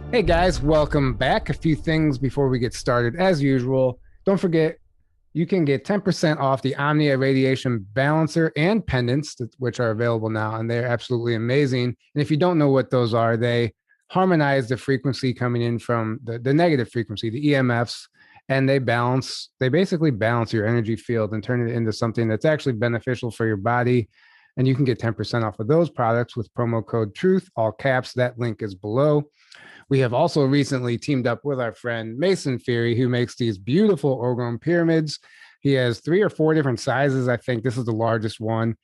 Hey guys, welcome back. A few things before we get started. As usual, don't forget you can get 10% off the Omnia Radiation Balancer and pendants, which are available now, and they're absolutely amazing. And if you don't know what those are, they harmonize the frequency coming in from the negative frequency, the EMFs, and they basically balance your energy field and turn it into something that's actually beneficial for your body. And you can get 10% off of those products with promo code TRUTH, all caps. That link is below. We have also recently teamed up with our friend Mason Fury, who makes these beautiful orgone pyramids. He has 3 or 4 different sizes. I think this is the largest one.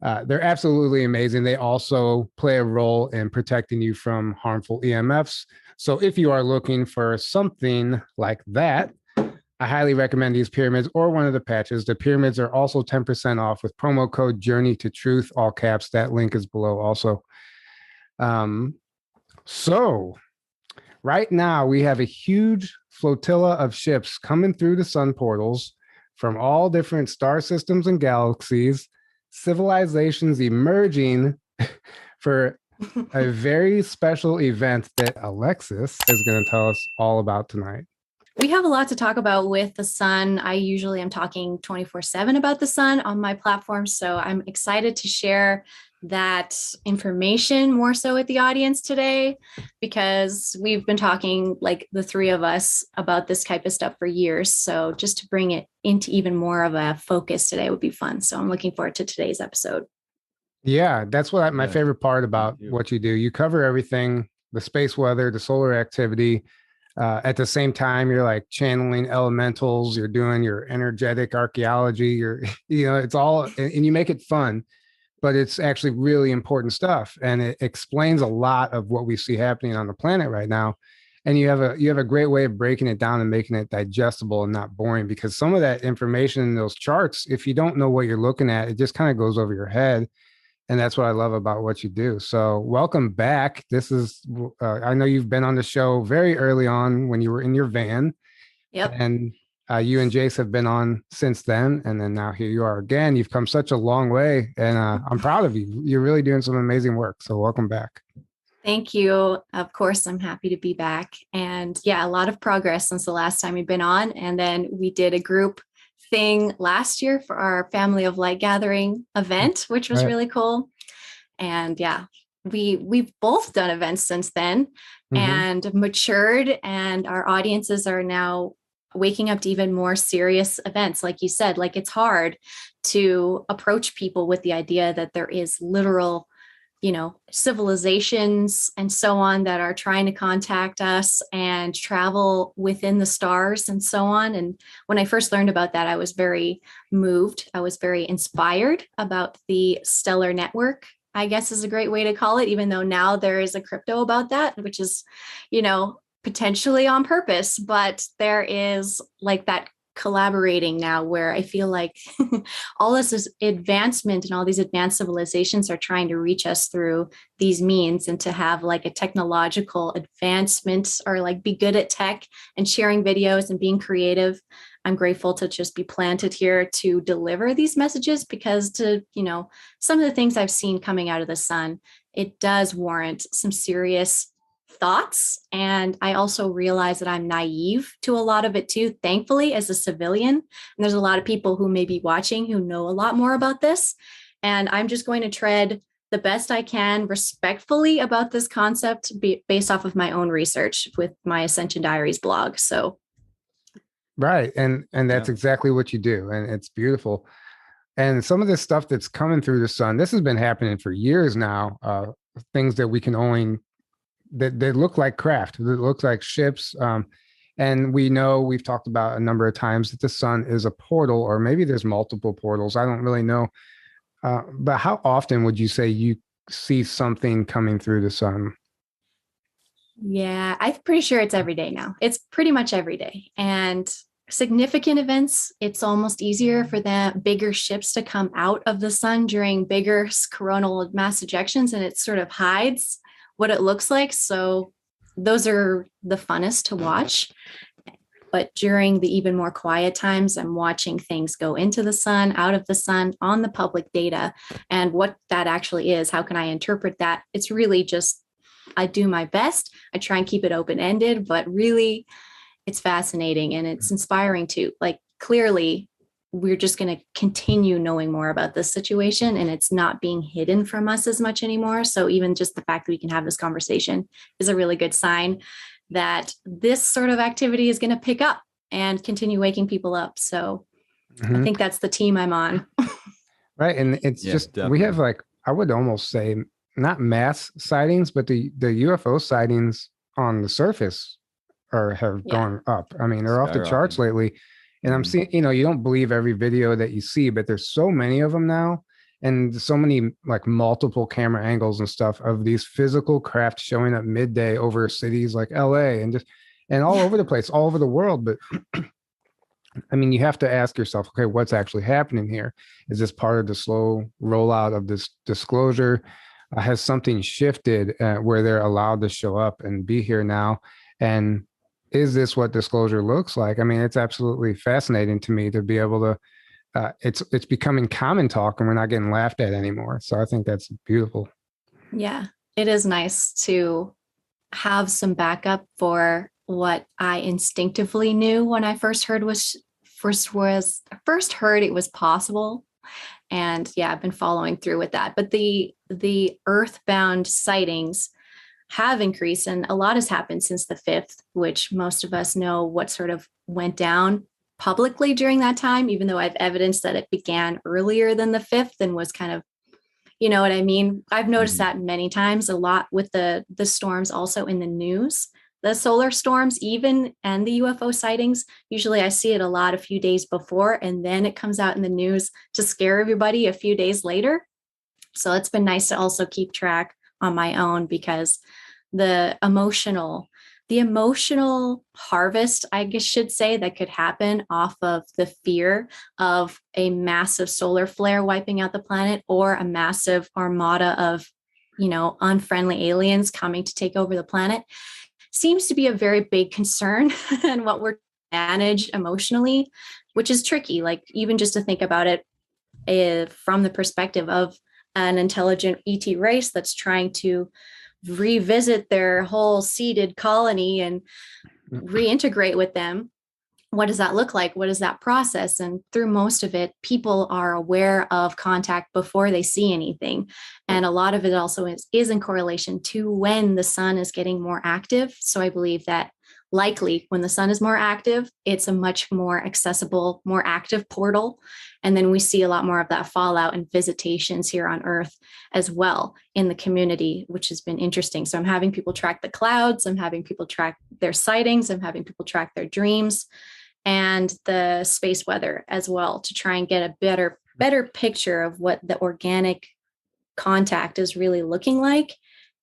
They're absolutely amazing. They also play a role in protecting you from harmful EMFs. So if you are looking for something like that, I highly recommend these pyramids or one of the patches. The pyramids are also 10% off with promo code Journey to Truth, all caps. That link is below also. Um, so right now, we have a huge flotilla of ships coming through the sun portals from all different star systems and galaxies, civilizations emerging for a very special event that Alexis is going to tell us all about tonight. We have a lot to talk about with the sun. I usually am talking 24/7 about the sun on my platform. So I'm excited to share that information more so with the audience today, because we've been talking, like the three of us, about this type of stuff for years. So just to bring it into even more of a focus today would be fun. So I'm looking forward to today's episode. Yeah, that's what my favorite part about what you do. You cover everything, the space weather, the solar activity. At the same time, you're like channeling elementals, you're doing your energetic archaeology, it's all, and you make it fun, but it's actually really important stuff. And it explains a lot of what we see happening on the planet right now. And you have a great way of breaking it down and making it digestible and not boring, because some of that information in those charts, if you don't know what you're looking at, it just kind of goes over your head. And that's what I love about what you do. So welcome back. I know you've been on the show very early on when you were in your van. Yep. And you and Jace have been on since then. And then now here you are again. You've come such a long way. And I'm proud of you. You're really doing some amazing work. So welcome back. Thank you. Of course, I'm happy to be back. And yeah, a lot of progress since the last time we've been on. And then we did a group thing last year for our Family of Light Gathering event, which was really cool. And yeah, we've both done events since then and matured, and our audiences are now waking up to even more serious events. Like you said, like it's hard to approach people with the idea that there is literal, civilizations and so on that are trying to contact us and travel within the stars and so on. And when I first learned about that, I was very moved. I was very inspired about the stellar network, I guess is a great way to call it, even though now there is a crypto about that, which is, potentially on purpose, but there is like that collaborating now where I feel like all this advancement and all these advanced civilizations are trying to reach us through these means, and to have like a technological advancement or like be good at tech and sharing videos and being creative. I'm grateful to just be planted here to deliver these messages, because some of the things I've seen coming out of the sun, it does warrant some serious thoughts. And I also realize that I'm naive to a lot of it too, thankfully, as a civilian. And there's a lot of people who may be watching who know a lot more about this. And I'm just going to tread the best I can respectfully about this concept based off of my own research with my Ascension Diaries blog. So right. And that's exactly what you do. And it's beautiful. And some of this stuff that's coming through the sun, this has been happening for years now. Things that we can only that look like craft, that looks like ships. And we've talked about a number of times that the sun is a portal, or maybe there's multiple portals. I don't really know. But how often would you say you see something coming through the sun? Yeah, I'm pretty sure it's every day now. It's pretty much every day. And significant events, it's almost easier for the bigger ships to come out of the sun during bigger coronal mass ejections, and it sort of hides what it looks like. So those are the funnest to watch. But during the even more quiet times, I'm watching things go into the sun, out of the sun, on the public data, and what that actually is. How can I interpret that? It's really just I do my best. I try and keep it open-ended, but really it's fascinating and it's inspiring too. Like clearly we're just going to continue knowing more about this situation and it's not being hidden from us as much anymore. So even just the fact that we can have this conversation is a really good sign that this sort of activity is going to pick up and continue waking people up. So I think that's the team I'm on. Right. And it's just, definitely. We have like, I would almost say not mass sightings, but the UFO sightings on the surface have gone up. I mean, they're off the charts lately. And I'm seeing, you don't believe every video that you see, but there's so many of them now. And so many like multiple camera angles and stuff of these physical craft showing up midday over cities like LA and all over the place, all over the world. But I mean, you have to ask yourself, okay, what's actually happening here? Is this part of the slow rollout of this disclosure? Has something shifted where they're allowed to show up and be here now? And is this what disclosure looks like? I mean, it's absolutely fascinating to me to be able to, it's becoming common talk and we're not getting laughed at anymore. So I think that's beautiful. Yeah, it is nice to have some backup for what I instinctively knew when I first heard it was possible. And yeah, I've been following through with that. But the earthbound sightings have increased and a lot has happened since the 5th, which most of us know what sort of went down publicly during that time, even though I've evidence that it began earlier than the 5th and was kind of, you know what I mean? I've noticed that many times, a lot with the storms also in the news, the solar storms even, and the UFO sightings. Usually I see it a lot a few days before, and then it comes out in the news to scare everybody a few days later. So it's been nice to also keep track on my own because the emotional harvest, I guess should say, that could happen off of the fear of a massive solar flare wiping out the planet or a massive armada of, unfriendly aliens coming to take over the planet seems to be a very big concern and what we're manage emotionally, which is tricky. Like even just to think about it from the perspective of an intelligent ET race that's trying to revisit their whole seeded colony and reintegrate with them. What does that look like? What is that process? And through most of it, people are aware of contact before they see anything. And a lot of it also is in correlation to when the sun is getting more active. So I believe that likely when the sun is more active, it's a much more accessible, more active portal. And then we see a lot more of that fallout and visitations here on Earth as well in the community, which has been interesting. So I'm having people track the clouds. I'm having people track their sightings. I'm having people track their dreams and the space weather as well to try and get a better picture of what the organic contact is really looking like.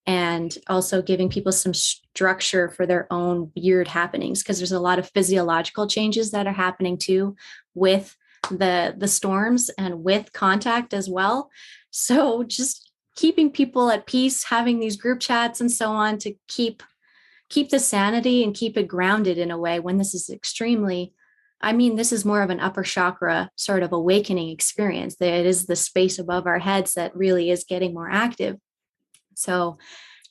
And also giving people some structure for their own weird happenings, because there's a lot of physiological changes that are happening too with the storms and with contact as well. So just keeping people at peace, having these group chats and so on to keep the sanity and keep it grounded in a way when this is this is more of an upper chakra sort of awakening experience. It is the space above our heads that really is getting more active. So,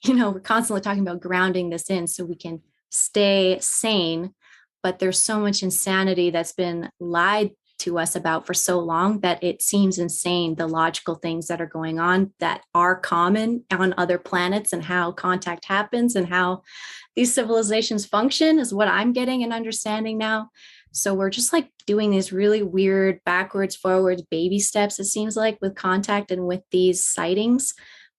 we're constantly talking about grounding this in so we can stay sane, but there's so much insanity that's been lied to us about for so long that it seems insane, the logical things that are going on that are common on other planets and how contact happens and how these civilizations function is what I'm getting and understanding now. So we're just like doing these really weird backwards, forwards, baby steps, it seems like, with contact and with these sightings.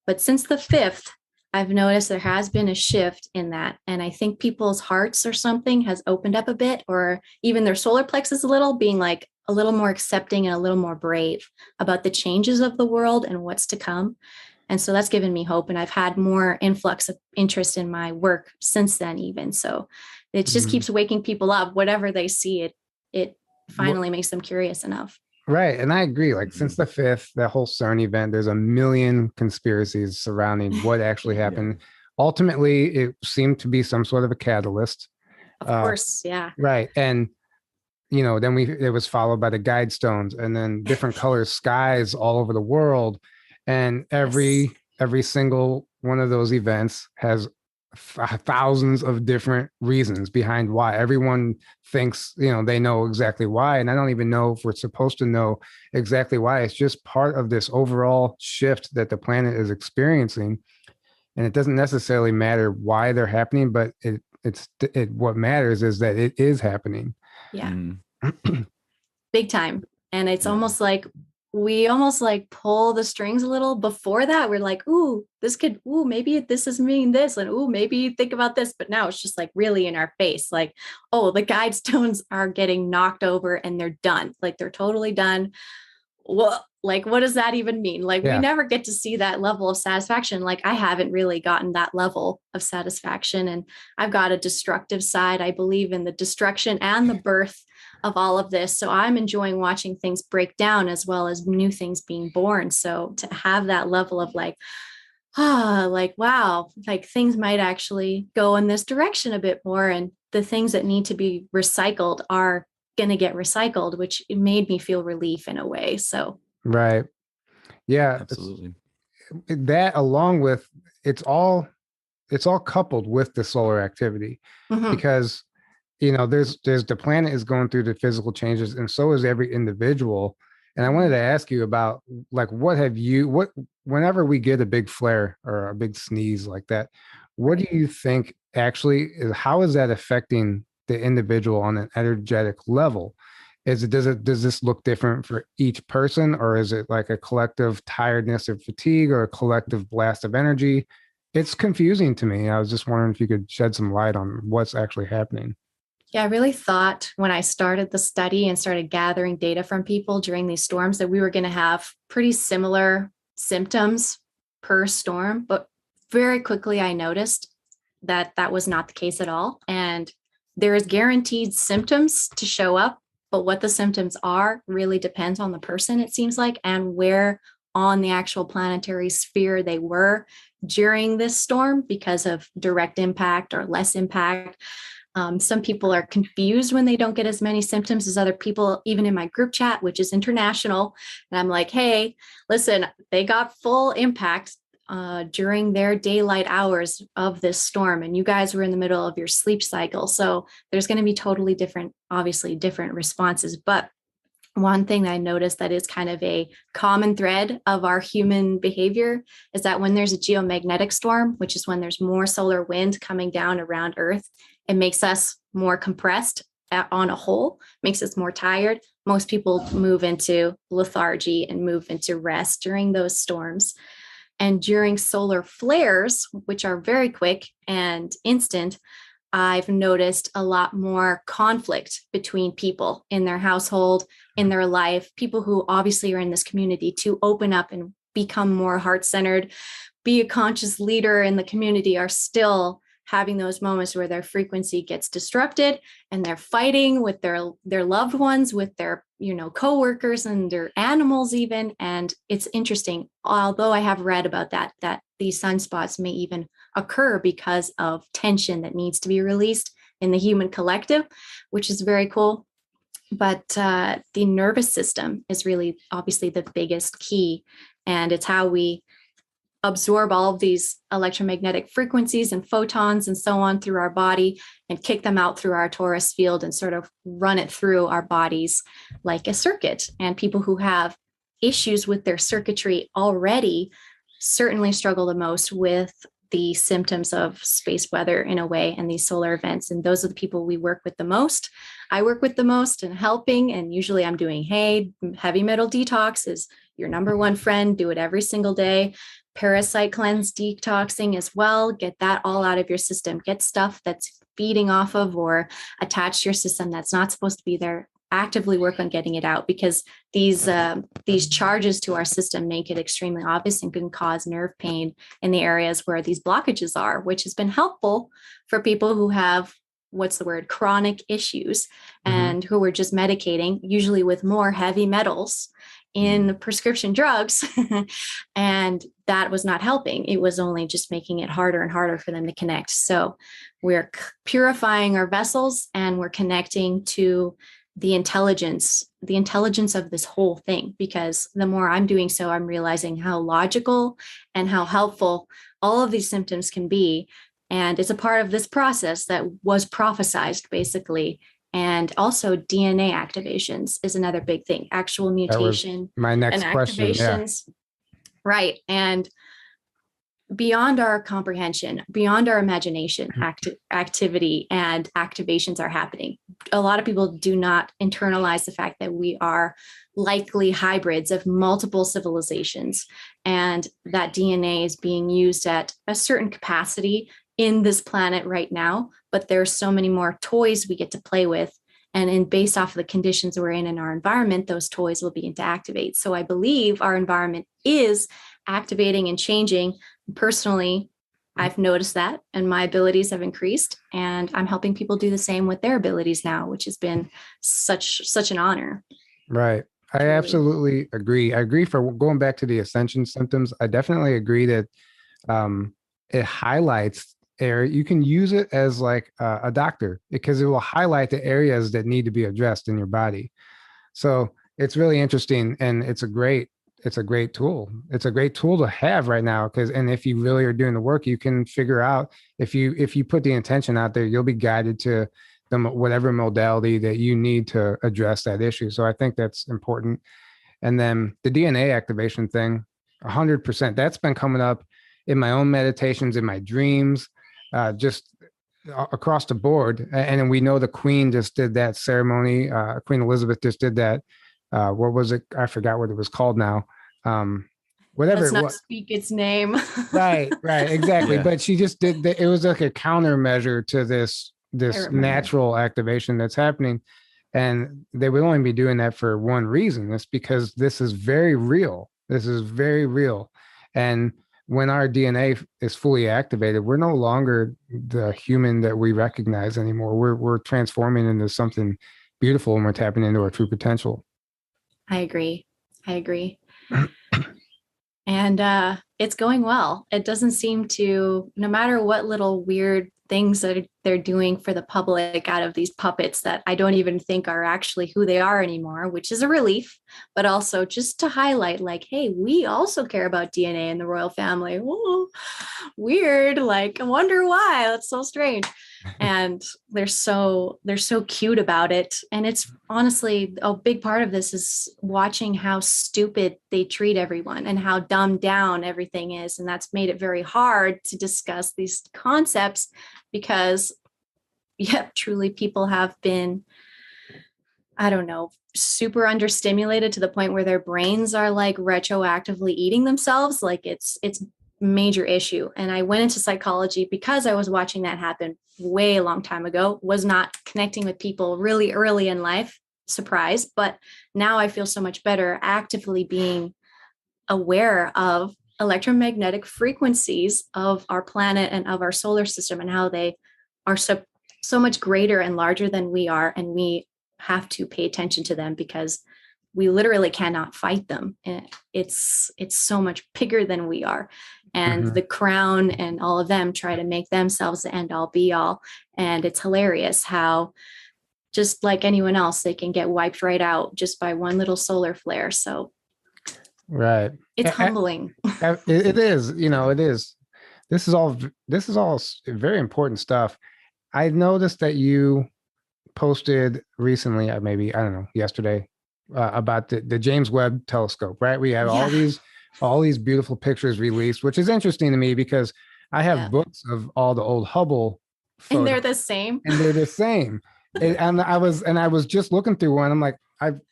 But since the 5th, I've noticed there has been a shift in that. And I think people's hearts or something has opened up a bit, or even their solar plexus a little, being like a little more accepting and a little more brave about the changes of the world and what's to come. And so that's given me hope. And I've had more influx of interest in my work since then, even. So it just keeps waking people up. Whatever they see, it finally makes them curious enough. Right. And I agree. Like since the 5th, that whole CERN event, there's a million conspiracies surrounding what actually happened. Yeah. Ultimately, it seemed to be some sort of a catalyst. Of course. Yeah. Right. And, then it was followed by the guide stones and then different color skies all over the world. And every every single one of those events has thousands of different reasons behind why. Everyone thinks, they know exactly why. And I don't even know if we're supposed to know exactly why. It's just part of this overall shift that the planet is experiencing. And it doesn't necessarily matter why they're happening, but what matters is that it is happening. Yeah. Big time. And it's almost like we almost like pull the strings a little before that. We're like, ooh, maybe this is meaning this. And ooh, maybe think about this. But now it's just like really in our face. Like, oh, the guide stones are getting knocked over and they're done. Like they're totally done. Well, like, what does that even mean? Like, we never get to see that level of satisfaction. Like, I haven't really gotten that level of satisfaction. And I've got a destructive side. I believe in the destruction and the birth of all of this. So I'm enjoying watching things break down as well as new things being born. So to have that level of like, like, wow, like things might actually go in this direction a bit more. And the things that need to be recycled are going to get recycled, which it made me feel relief in a way. So, right. Yeah, absolutely. That along with it's all coupled with the solar activity, because there's the planet is going through the physical changes, and so is every individual. And I wanted to ask you about like whenever we get a big flare or a big sneeze like that, what do you think how is that affecting the individual on an energetic level? Does this look different for each person, or is it like a collective tiredness or fatigue or a collective blast of energy? It's confusing to me. I was just wondering if you could shed some light on what's actually happening. Yeah, I really thought when I started the study and started gathering data from people during these storms that we were going to have pretty similar symptoms per storm. But very quickly, I noticed that that was not the case at all. And there is guaranteed symptoms to show up, but what the symptoms are really depends on the person, it seems like, and where on the actual planetary sphere they were during this storm because of direct impact or less impact. Some people are confused when they don't get as many symptoms as other people, even in my group chat, which is international. And I'm like, hey, listen, they got full impact during their daylight hours of this storm. And you guys were in the middle of your sleep cycle. So there's going to be totally different, obviously different responses. But one thing that I noticed that is kind of a common thread of our human behavior is that when there's a geomagnetic storm, which is when there's more solar wind coming down around Earth, it makes us more compressed on a whole, makes us more tired. Most people move into lethargy and move into rest during those storms. And during solar flares, which are very quick and instant, I've noticed a lot more conflict between people in their household, in their life, people who obviously are in this community to open up and become more heart-centered, be a conscious leader in the community are still having those moments where their frequency gets disrupted and they're fighting with their loved ones, with their, coworkers and their animals even. And it's interesting, although I have read about that these sunspots may even occur because of tension that needs to be released in the human collective, which is very cool. But the nervous system is really obviously the biggest key. And it's how we absorb all of these electromagnetic frequencies and photons and so on through our body and kick them out through our torus field and sort of run it through our bodies like a circuit. And people who have issues with their circuitry already certainly struggle the most with the symptoms of space weather in a way and these solar events. And those are the people we work with the most. I work with the most and helping. And usually I'm doing, hey, heavy metal detox is your number one friend. Do it every single day. Parasite cleanse detoxing as well. Get that all out of your system. Get stuff that's feeding off of or attached to your system that's not supposed to be there. Actively work on getting it out because these charges to our system make it extremely obvious and can cause nerve pain in the areas where these blockages are, which has been helpful for people who have chronic issues and who are just medicating, usually with more heavy metals in prescription drugs. And that was not helping. It was only just making it harder and harder for them to connect. So we're purifying our vessels and we're connecting to the intelligence of this whole thing, because the more I'm doing so, I'm realizing how logical and how helpful all of these symptoms can be. And it's a part of this process that was prophesized, basically. And also DNA activations is another big thing, actual That was mutation my and next question. Yeah. activations. Right. And beyond our comprehension, beyond our imagination, activity and activations are happening. A lot of people do not internalize the fact that we are likely hybrids of multiple civilizations, and that DNA is being used at a certain capacity in this planet right now. But there's so many more toys we get to play with. And based off of the conditions we're in our environment, those toys will begin to activate. So I believe our environment is activating and changing. Personally, I've noticed that, and my abilities have increased, and I'm helping people do the same with their abilities now, which has been such an honor. Right. I Truly. absolutely agree. I agree for going back to the ascension symptoms. I definitely agree that it highlights area. You can use it as like a doctor because it will highlight the areas that need to be addressed in your body. So it's really interesting, and it's a great tool. It's a great tool to have right now because, and if you really are doing the work, you can figure out if you put the intention out there, you'll be guided to the whatever modality that you need to address that issue. So I think that's important. And then the DNA activation thing, 100%. That's been coming up in my own meditations, in my dreams, just across the board. And we know the Queen just did that ceremony. Queen Elizabeth just did that. What was it? I forgot what it was called now. Whatever Let's it not was. speak its name. Right, exactly. Yeah. But she just did. It was like a countermeasure to this natural activation that's happening, and they would only be doing that for one reason. It's because this is very real. This is very real, and when our DNA is fully activated, we're no longer the human that we recognize anymore. We're transforming into something beautiful, and we're tapping into our true potential. I agree. And it's going well. It doesn't seem to, no matter what little weird things that they're doing for the public out of these puppets that I don't even think are actually who they are anymore, which is a relief, but also just to highlight like, hey, we also care about DNA in the royal family. Whoa, weird. Like, I wonder why. That's so strange. And they're so cute about it. And it's honestly a big part of this is watching how stupid they treat everyone and how dumbed down everything is. And that's made it very hard to discuss these concepts because, yeah, truly people have been, I don't know, super understimulated to the point where their brains are like retroactively eating themselves. Like it's major issue. And I went into psychology because I was watching that happen way a long time ago, was not connecting with people really early in life, surprise. But now I feel so much better actively being aware of electromagnetic frequencies of our planet and of our solar system and how they are so much greater and larger than we are. And we have to pay attention to them because we literally cannot fight them. It's so much bigger than we are. And the crown and all of them try to make themselves the end all be all. And it's hilarious how just like anyone else, they can get wiped right out just by one little solar flare. So right. It's humbling. It is, it is. This is all very important stuff. I noticed that you posted recently, maybe, I don't know, yesterday, about the James Webb Telescope, right? We have all these beautiful pictures released, which is interesting to me because I have books of all the old Hubble photos. And they're the same. And I was just looking through one. I'm like,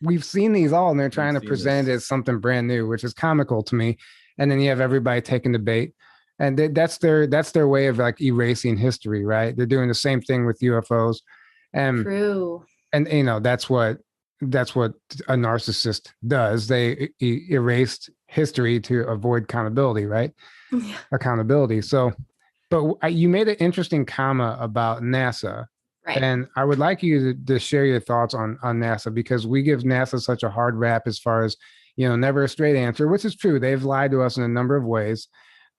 we've seen these all, and they're trying to present it as something brand new, which is comical to me. And then you have everybody taking the bait, and that's their way of like erasing history, right? They're doing the same thing with UFOs, and true. And that's what a narcissist does. They erased history to avoid accountability, right? Yeah. Accountability. So, but you made an interesting comment about NASA. Right. And I would like you to share your thoughts on NASA, because we give NASA such a hard rap as far as, never a straight answer, which is true. They've lied to us in a number of ways,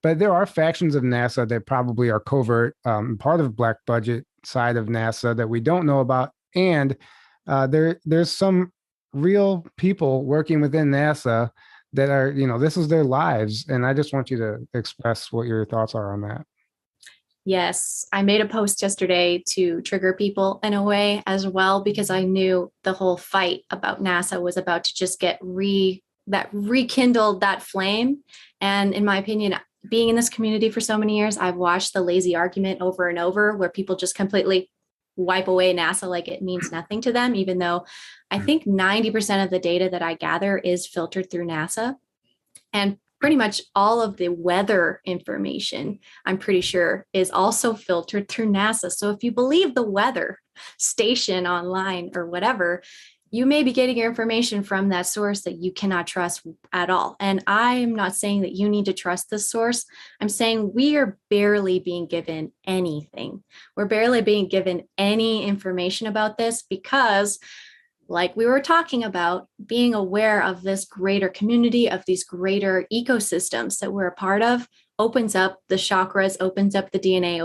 but there are factions of NASA that probably are covert, part of black budget side of NASA that we don't know about. And There's some real people working within NASA that are, this is their lives. And I just want you to express what your thoughts are on that. Yes, I made a post yesterday to trigger people in a way as well, because I knew the whole fight about NASA was about to just get rekindled that flame. And in my opinion, being in this community for so many years, I've watched the lazy argument over and over where people just completely wipe away NASA like it means nothing to them, even though I think 90% of the data that I gather is filtered through NASA. And pretty much all of the weather information, I'm pretty sure, is also filtered through NASA. So if you believe the weather station online or whatever, you may be getting your information from that source that you cannot trust at all. And I'm not saying that you need to trust this source. I'm saying we are barely being given anything. We're barely being given any information about this because, like we were talking about, being aware of this greater community, of these greater ecosystems that we're a part of, opens up the chakras, opens up the DNA,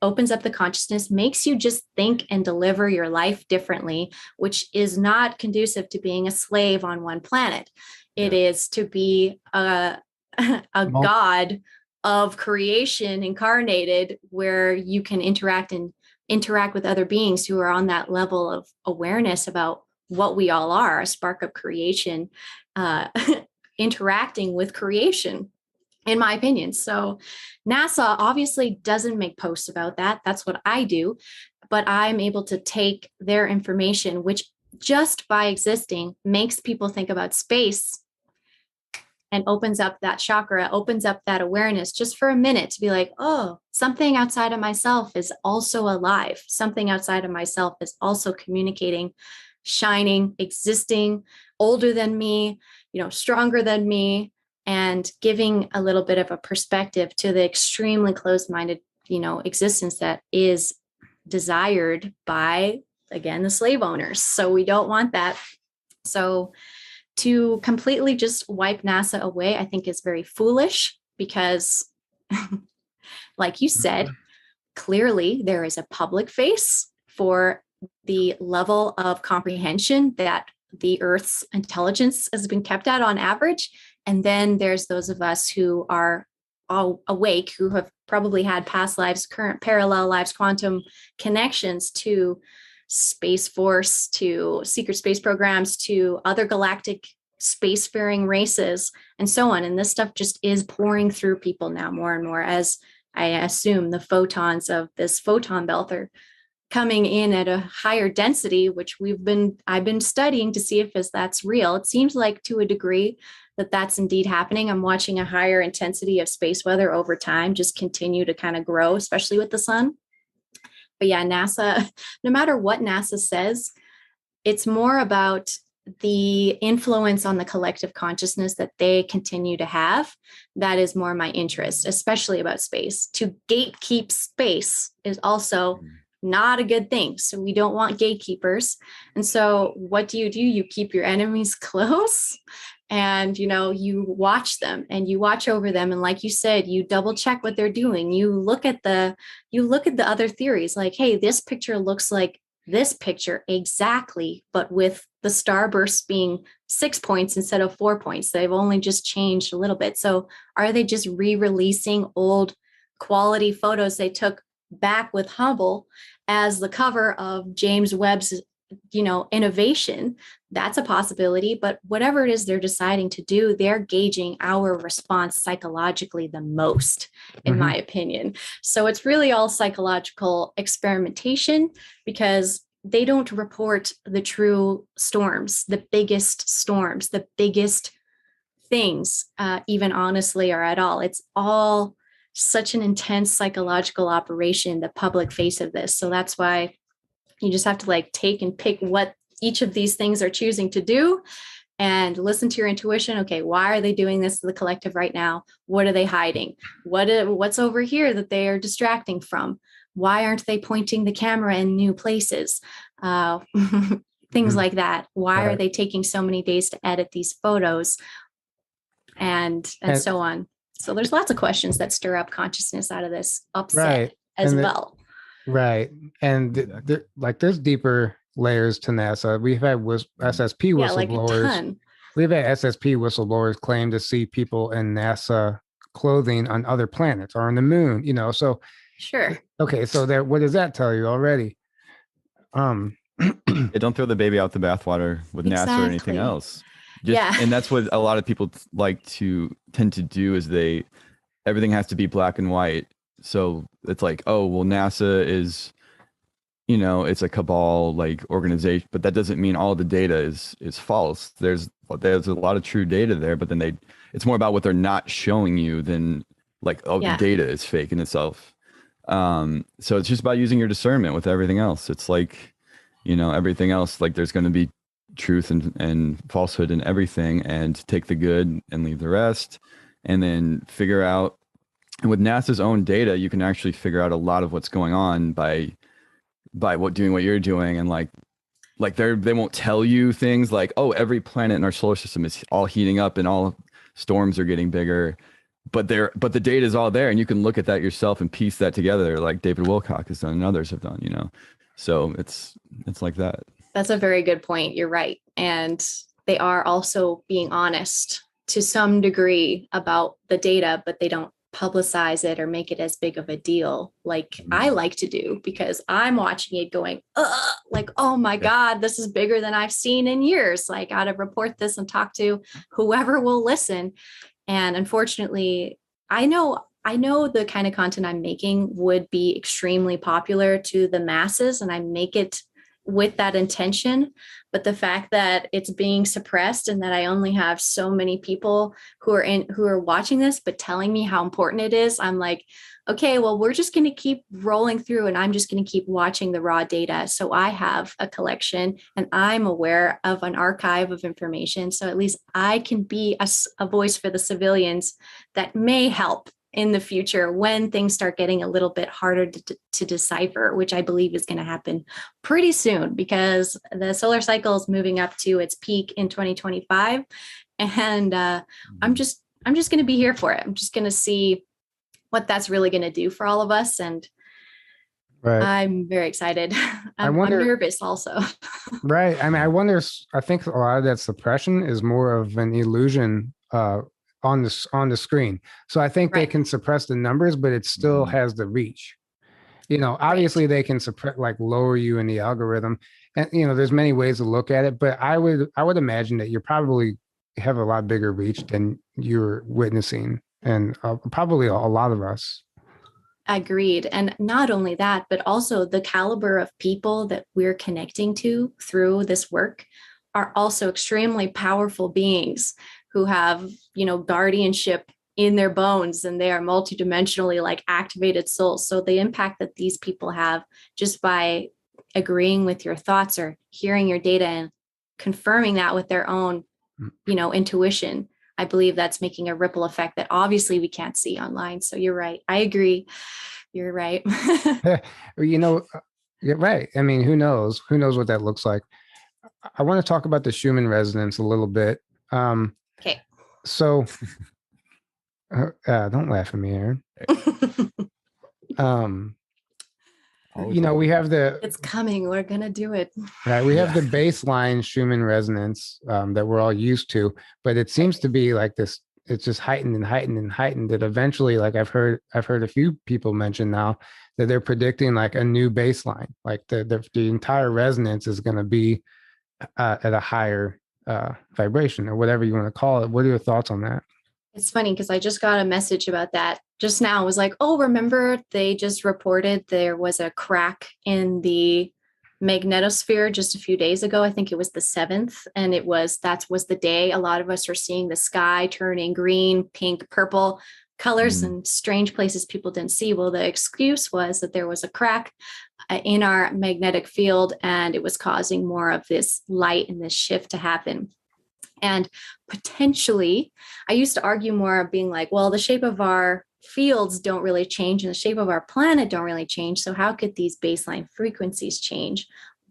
opens up the consciousness, makes you just think and deliver your life differently, which is not conducive to being a slave on one planet. It is to be a god of creation incarnated, where you can interact with other beings who are on that level of awareness about what we all are, a spark of creation, interacting with creation, in my opinion. So NASA obviously doesn't make posts about that. That's what I do. But I'm able to take their information, which just by existing makes people think about space and opens up that chakra, opens up that awareness just for a minute to be like, oh, something outside of myself is also alive. Something outside of myself is also communicating, shining, existing, older than me, stronger than me, and giving a little bit of a perspective to the extremely closed-minded, existence that is desired by, again, the slave owners. So we don't want that. So to completely just wipe NASA away, I think is very foolish because, like you said, clearly there is a public face for the level of comprehension that the Earth's intelligence has been kept at on average. And then there's those of us who are all awake, who have probably had past lives, current parallel lives, quantum connections to Space Force, to secret space programs, to other galactic spacefaring races, and so on. And this stuff just is pouring through people now more and more, as I assume the photons of this photon belt are coming in at a higher density, which I've been studying to see if that's real. It seems like to a degree that that's indeed happening. I'm watching a higher intensity of space weather over time just continue to kind of grow, especially with the sun. But yeah, NASA, no matter what NASA says, it's more about the influence on the collective consciousness that they continue to have. That is more my interest, especially about space. To gatekeep space is also not a good thing. So we don't want gatekeepers. And so what do? You keep your enemies close, and you watch them and you watch over them. And like you said, you double check what they're doing. You look at the other theories, like, hey, this picture looks like this picture exactly, but with the starbursts being 6 points instead of 4 points. They've only just changed a little bit. So are they just re-releasing old quality photos they took back with Hubble as the cover of James Webb's, innovation? That's a possibility. But whatever it is they're deciding to do, they're gauging our response psychologically the most, in my opinion. So it's really all psychological experimentation, because they don't report the true storms, the biggest things, even honestly, or at all. It's all such an intense psychological operation, the public face of this. So that's why you just have to take and pick what each of these things are choosing to do and listen to your intuition. Okay, why are they doing this to the collective right now? What are they hiding? What's over here that they are distracting from? Why aren't they pointing the camera in new places? Things like that. Why are they taking so many days to edit these photos? And so on. So there's lots of questions that stir up consciousness out of this upset as well. Right. And there's deeper layers to NASA. We've had SSP Yeah, like a whistleblowers. ton. We've had SSP whistleblowers claim to see people in NASA clothing on other planets or on the moon, So, Sure. okay, so that what does that tell you already? Um, Yeah, don't throw the baby out the bathwater with NASA or anything Exactly. else. Yeah. And that's what a lot of people like to tend to do is everything has to be black and white. So it's like, oh, well, NASA is, it's a cabal like organization, but that doesn't mean all the data is false. There's a lot of true data there, but then it's more about what they're not showing you than like, oh, the Yeah. data is fake in itself. So it's just about using your discernment with everything else. It's like, everything else, like there's going to be truth and falsehood in everything, and take the good and leave the rest, and then figure out. And with NASA's own data, you can actually figure out a lot of what's going on by doing what you're doing. And like they won't tell you things like, oh, every planet in our solar system is all heating up and all storms are getting bigger, but the data is all there, and you can look at that yourself and piece that together, like David Wilcock has done and others have done. So it's like that. That's a very good point. You're right. And they are also being honest to some degree about the data, but they don't publicize it or make it as big of a deal like I like to do, because I'm watching it going, like, oh my God, this is bigger than I've seen in years. Like, I got to report this and talk to whoever will listen. And unfortunately, I know the kind of content I'm making would be extremely popular to the masses, and I make it with that intention. But the fact that it's being suppressed and that I only have so many people who are watching this, but telling me how important it is, I'm like, okay, well, we're just going to keep rolling through, and I'm just going to keep watching the raw data. So I have a collection and I'm aware of an archive of information. So at least I can be a voice for the civilians that may help in the future when things start getting a little bit harder to decipher, which I believe is going to happen pretty soon, because the solar cycle is moving up to its peak in 2025. And I'm just going to be here for it. I'm just going to see what that's really going to do for all of us. And right. I'm very excited. I'm nervous also. Right. I mean, I think a lot of that suppression is more of an illusion on the screen. So I think they can suppress the numbers, but it still has the reach. Obviously they can suppress, like lower you in the algorithm, and there's many ways to look at it. But I would imagine that you're probably have a lot bigger reach than you're witnessing, and probably a lot of us. Agreed. And not only that, but also the caliber of people that we're connecting to through this work are also extremely powerful beings who have, guardianship in their bones, and they are multidimensionally like activated souls. So the impact that these people have just by agreeing with your thoughts or hearing your data and confirming that with their own, intuition, I believe that's making a ripple effect that obviously we can't see online. So you're right. I agree. You're right. You're right. I mean, who knows what that looks like. I want to talk about the Schumann resonance a little bit. Okay. So don't laugh at me, Aaron. We have it's coming. We're going to do it. Right. We have the baseline Schumann resonance that we're all used to, but it seems to be like this. It's just heightened and heightened and heightened, that eventually, like I've heard a few people mention now that they're predicting like a new baseline, like the entire resonance is going to be at a higher vibration, or whatever you want to call it. What are your thoughts on that? It's funny because I just got a message about that just now. It was like, oh, remember they just reported there was a crack in the magnetosphere just a few days ago. I think it was the 7th. And that was the day a lot of us are seeing the sky turning green, pink, purple colors and strange places people didn't see. Well, the excuse was that there was a crack in our magnetic field, and it was causing more of this light and this shift to happen. And potentially, I used to argue more of being like, well, the shape of our fields don't really change and the shape of our planet don't really change. So how could these baseline frequencies change?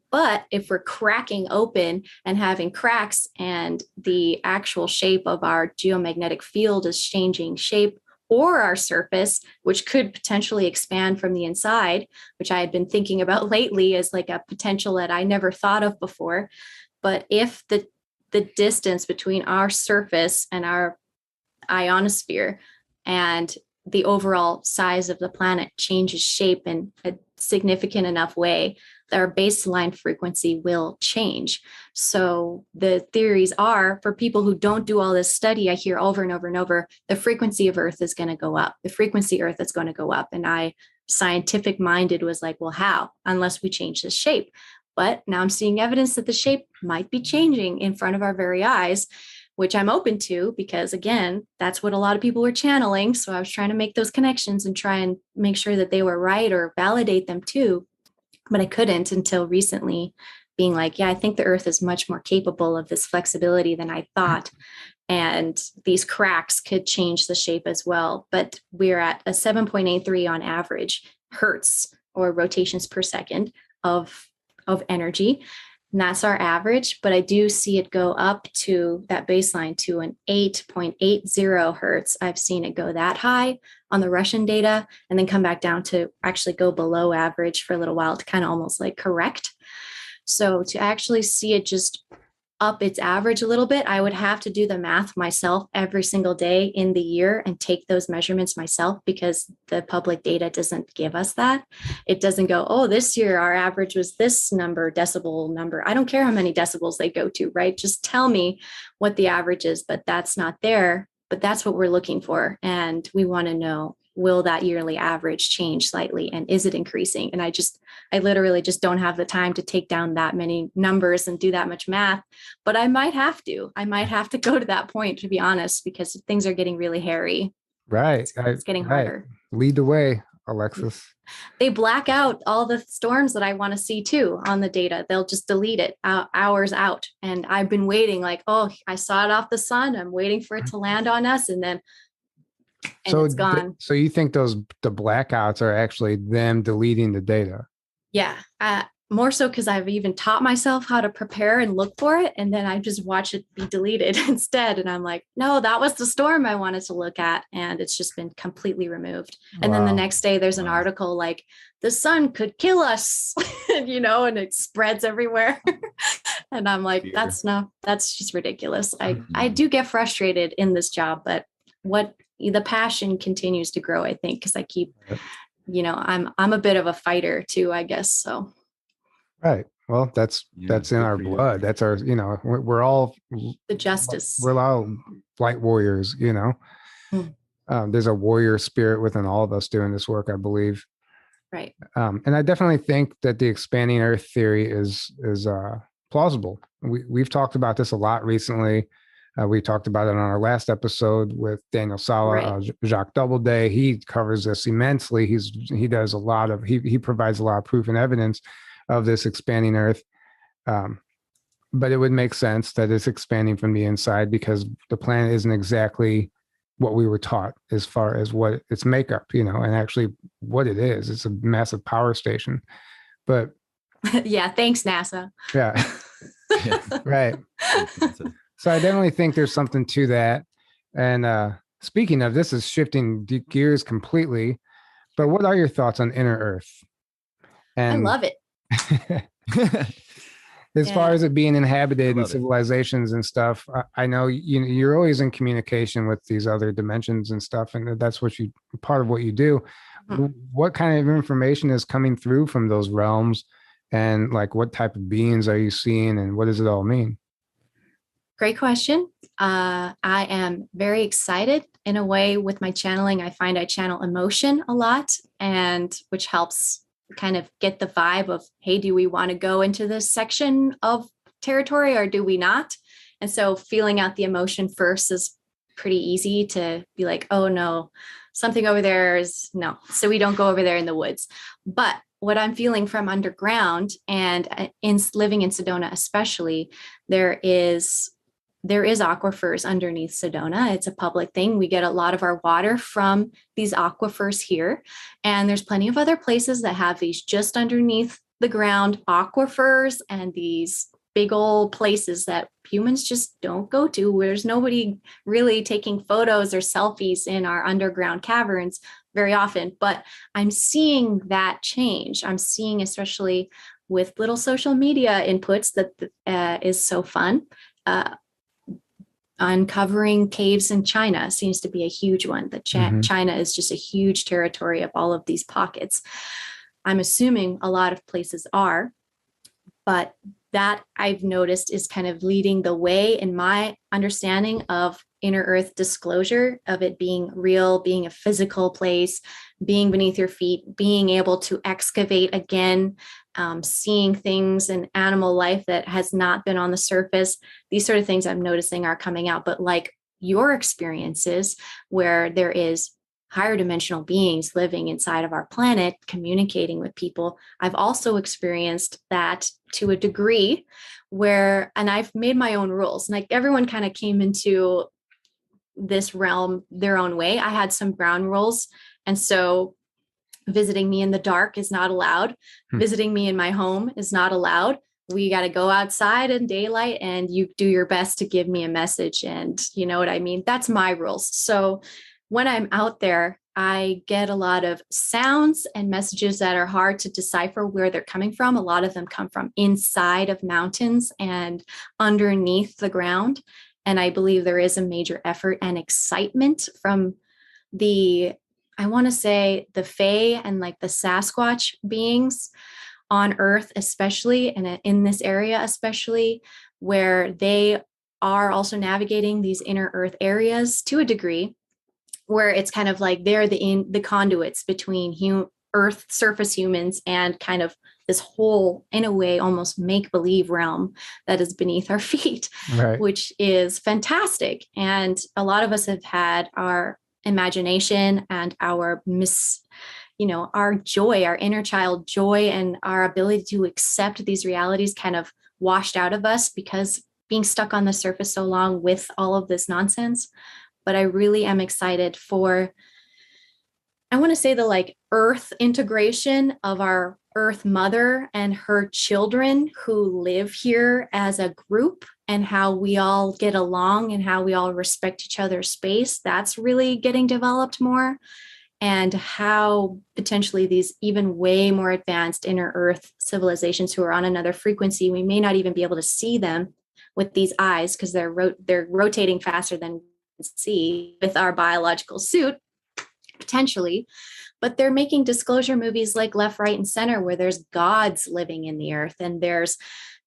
But if we're cracking open and having cracks and the actual shape of our geomagnetic field is changing shape or our surface, which could potentially expand from the inside, which I had been thinking about lately as like a potential that I never thought of before. But if the distance between our surface and our ionosphere and the overall size of the planet changes shape in a significant enough way, that our baseline frequency will change. So the theories are, for people who don't do all this study, I hear over and over and over, the frequency of Earth is going to go up. The frequency Earth is going to go up. And I, scientific minded, was like, well, how? Unless we change the shape. But now I'm seeing evidence that the shape might be changing in front of our very eyes, which I'm open to, because again, that's what a lot of people were channeling. So I was trying to make those connections and try and make sure that they were right or validate them too. But I couldn't until recently, being like, yeah, I think the Earth is much more capable of this flexibility than I thought. And these cracks could change the shape as well. But we're at a 7.83 on average hertz, or rotations per second, of energy. And that's our average. But I do see it go up to that baseline to an 8.80 hertz. I've seen it go that high on the Russian data, and then come back down to actually go below average for a little while to kind of almost like correct. So to actually see it just up its average a little bit, I would have to do the math myself every single day in the year and take those measurements myself, because the public data doesn't give us that. It doesn't go, oh, this year our average was this number, decibel number. I don't care how many decibels they go to, right? Just tell me what the average is, but that's not there. But that's what we're looking for. And we want to know, will that yearly average change slightly? And is it increasing? And I literally just don't have the time to take down that many numbers and do that much math, but I might have to go to that point, to be honest, because things are getting really hairy. Right. It's getting harder. Lead the way, Alexis. They black out all the storms that I want to see too on the data. They'll just delete it hours out. And I've been waiting like, oh, I saw it off the sun. I'm waiting for it to land on us. And then it's gone. So you think the blackouts are actually them deleting the data? Yeah. More so because I've even taught myself how to prepare and look for it. And then I just watch it be deleted instead. And I'm like, no, that was the storm I wanted to look at. And it's just been completely removed. And then the next day there's an article like, the sun could kill us, and it spreads everywhere. And I'm like, that's just ridiculous. I do get frustrated in this job, but the passion continues to grow, I think, because I keep, I'm a bit of a fighter too, I guess. So. Right. Well, that's in our blood. That's our, we're all the justice. We're all light warriors, There's a warrior spirit within all of us doing this work, I believe. Right. And I definitely think that the expanding Earth theory is plausible. We've talked about this a lot recently. We talked about it on our last episode with Daniel Sala, right. Jacques Doubleday. He covers this immensely. He does he provides a lot of proof and evidence of this expanding Earth. But it would make sense that it's expanding from the inside, because the planet isn't exactly what we were taught as far as what its makeup, and actually what it is. It's a massive power station. But yeah, thanks, NASA. Yeah. Right. So I definitely think there's something to that. And speaking of, this is shifting gears completely, but what are your thoughts on inner Earth? And I love it. As far as it being inhabited and civilizations and stuff, I know you're always in communication with these other dimensions and stuff, and that's part of what you do. Mm-hmm. What kind of information is coming through from those realms, and like what type of beings are you seeing, and what does it all mean? Great question. I am very excited in a way with my channeling. I find I channel emotion a lot, and which helps kind of get the vibe of, hey, do we want to go into this section of territory or do we not? And so feeling out the emotion first is pretty easy to be like, oh no, something over there is no. So we don't go over there in the woods. But what I'm feeling from underground and in living in Sedona, especially, there is aquifers underneath Sedona. It's a public thing. We get a lot of our water from these aquifers here. And there's plenty of other places that have these just underneath the ground aquifers and these big old places that humans just don't go to, where there's nobody really taking photos or selfies in our underground caverns very often. But I'm seeing that change. I'm seeing, especially with little social media inputs, that is so fun. Uncovering caves in China seems to be a huge one. That China is just a huge territory of all of these pockets. I'm assuming a lot of places are, but that I've noticed is kind of leading the way in my understanding of inner earth disclosure, of it being real, being a physical place, being beneath your feet, being able to excavate again, seeing things in animal life that has not been on the surface. These sort of things I'm noticing are coming out. But like your experiences, where there is higher dimensional beings living inside of our planet, communicating with people, I've also experienced that to a degree where, and I've made my own rules. Like everyone kind of came into this realm their own way. I had some ground rules. And so visiting me in the dark is not allowed. Visiting me in my home is not allowed. We got to go outside in daylight and you do your best to give me a message. And you know what I mean? That's my rules. So when I'm out there, I get a lot of sounds and messages that are hard to decipher where they're coming from. A lot of them come from inside of mountains and underneath the ground. And I believe there is a major effort and excitement from I want to say the Fae and like the Sasquatch beings on Earth, especially, and in this area, especially, where they are also navigating these inner Earth areas to a degree, where it's kind of like they're the conduits between Earth surface humans and kind of this whole, in a way, almost make-believe realm that is beneath our feet, right, which is fantastic. And a lot of us have had our imagination and our our joy, our inner child joy, and our ability to accept these realities kind of washed out of us because being stuck on the surface so long with all of this nonsense. But I really am excited for, I want to say, the like earth integration of our earth mother and her children who live here as a group, and how we all get along and how we all respect each other's space. That's really getting developed more. And how potentially these even way more advanced inner earth civilizations who are on another frequency, we may not even be able to see them with these eyes because they're rotating faster than we can see with our biological suit, potentially. But they're making disclosure movies like Left, Right, and Center, where there's gods living in the earth, and there's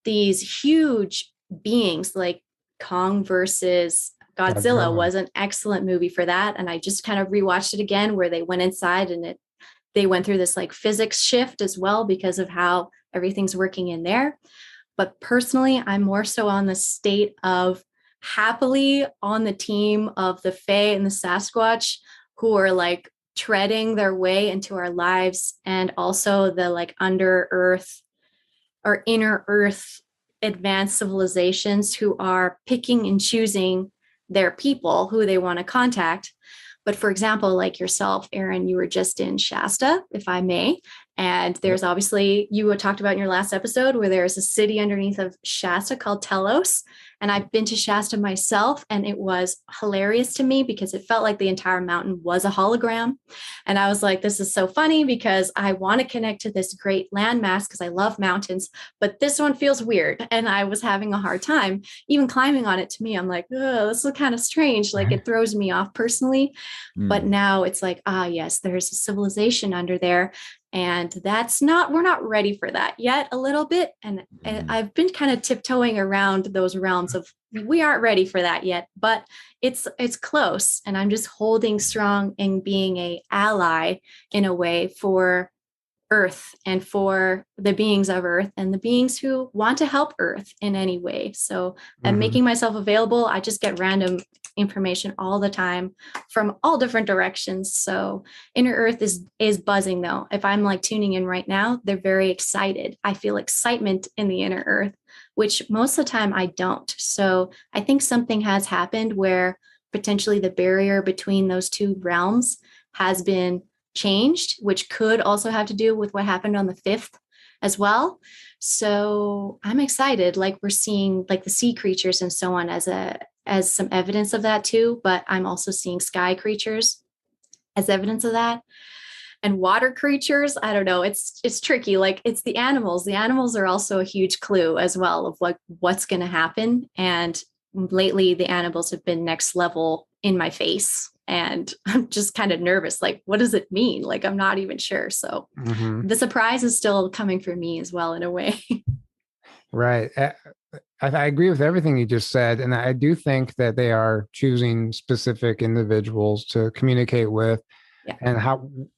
these huge beings like Kong versus Godzilla was an excellent movie for that. And I just kind of rewatched it again, where they went inside and they went through this like physics shift as well because of how everything's working in there. But personally, I'm more so on the state of happily on the team of the Fae and the Sasquatch, who are like treading their way into our lives, and also the like under earth or inner earth advanced civilizations who are picking and choosing their people who they want to contact. But for example, like yourself, Aaron, you were just in Shasta, if I may. And there's obviously, you talked about in your last episode, where there's a city underneath of Shasta called Telos. And I've been to Shasta myself, and it was hilarious to me because it felt like the entire mountain was a hologram. And I was like, this is so funny because I want to connect to this great landmass because I love mountains, but this one feels weird. And I was having a hard time even climbing on it. To me, I'm like, oh, this is kind of strange. Like it throws me off personally. But now it's like, yes, there's a civilization under there. And we're not ready for that yet a little bit. And I've been kind of tiptoeing around those realms of, we aren't ready for that yet, but it's close. And I'm just holding strong and being an ally in a way for Earth and for the beings of Earth and the beings who want to help Earth in any way. So I'm making myself available. I just get random information all the time from all different directions. So inner earth is buzzing though. If I'm like tuning in right now, they're very excited. I feel excitement in the inner earth, which most of the time I don't. So I think something has happened where potentially the barrier between those two realms has been changed, which could also have to do with what happened on the 5th as well. So I'm excited. Like we're seeing like the sea creatures and so on as some evidence of that too. But I'm also seeing sky creatures as evidence of that. And water creatures, I don't know. It's tricky. Like it's the animals. The animals are also a huge clue as well of like what's going to happen. And lately the animals have been next level in my face. And I'm just kind of nervous. Like, what does it mean? Like, I'm not even sure. So the surprise is still coming for me as well in a way. Right. I agree with everything you just said. And I do think that they are choosing specific individuals to communicate with. Yeah. And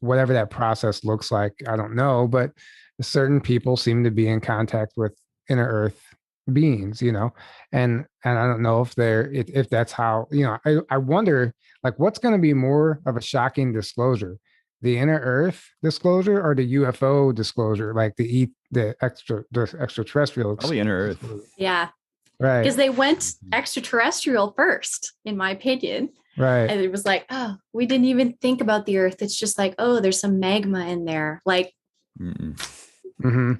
whatever that process looks like, I don't know, but certain people seem to be in contact with inner earth beings, and I don't know if that's how, I wonder like what's going to be more of a shocking disclosure, the inner earth disclosure or the UFO disclosure, like the extraterrestrial. Probably inner earth. Yeah. Right. Because they went extraterrestrial first, in my opinion. Right. And it was like, oh, we didn't even think about the earth. It's just like, oh, there's some magma in there. Like, yeah,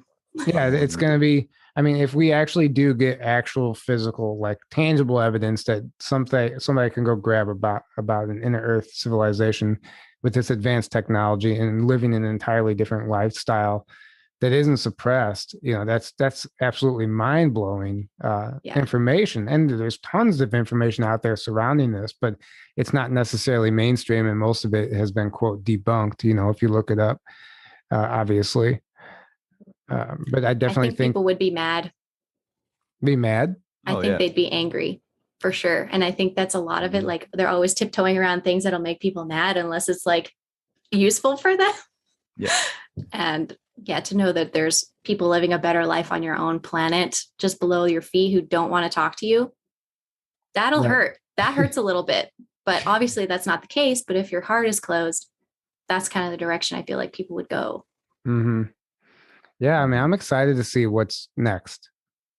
it's going to be, I mean, if we actually do get actual physical, like tangible evidence that somebody can go grab about an inner earth civilization with this advanced technology and living an entirely different lifestyle that isn't suppressed, that's absolutely mind-blowing information. And there's tons of information out there surrounding this, but it's not necessarily mainstream. And most of it has been, quote, debunked, if you look it up, obviously. But I definitely think people would be mad. Be mad? I think they'd be angry for sure. And I think that's a lot of it. Like they're always tiptoeing around things that'll make people mad unless it's like useful for them. Yeah. And to know that there's people living a better life on your own planet just below your feet who don't want to talk to you, that'll hurt. That hurts a little bit. But obviously that's not the case. But if your heart is closed, that's kind of the direction I feel like people would go. Mm-hmm. Yeah, I mean, I'm excited to see what's next.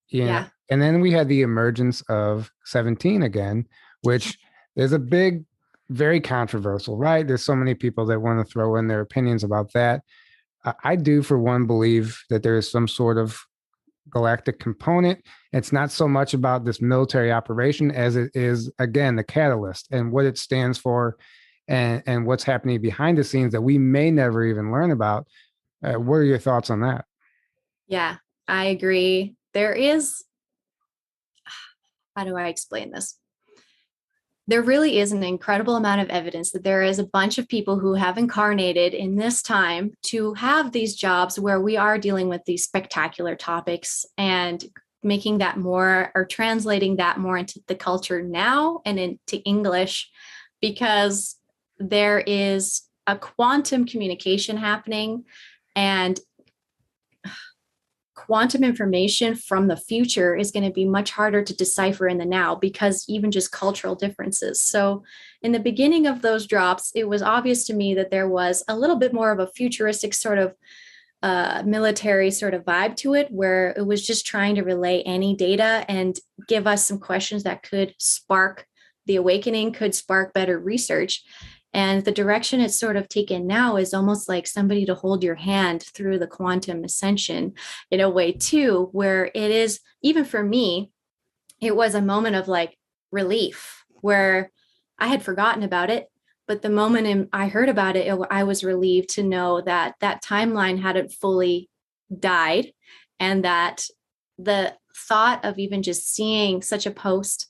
Yeah. And then we had the emergence of 17 again, which is a big, very controversial, right? There's so many people that want to throw in their opinions about that. I do, for one, believe that there is some sort of galactic component. It's not so much about this military operation as it is, again, the catalyst and what it stands for and what's happening behind the scenes that we may never even learn about. What are your thoughts on that? Yeah, I agree. There is, how do I explain this? There really is an incredible amount of evidence that there is a bunch of people who have incarnated in this time to have these jobs where we are dealing with these spectacular topics and making that more or translating that more into the culture now and into English, because there is a quantum communication happening and quantum information from the future is going to be much harder to decipher in the now because even just cultural differences. So in the beginning of those drops, it was obvious to me that there was a little bit more of a futuristic sort of military sort of vibe to it, where it was just trying to relay any data and give us some questions that could spark the awakening, could spark better research. And the direction it's sort of taken now is almost like somebody to hold your hand through the quantum ascension in a way too, where it is, even for me, it was a moment of like relief where I had forgotten about it. But the moment I heard about it, I was relieved to know that that timeline hadn't fully died and that the thought of even just seeing such a post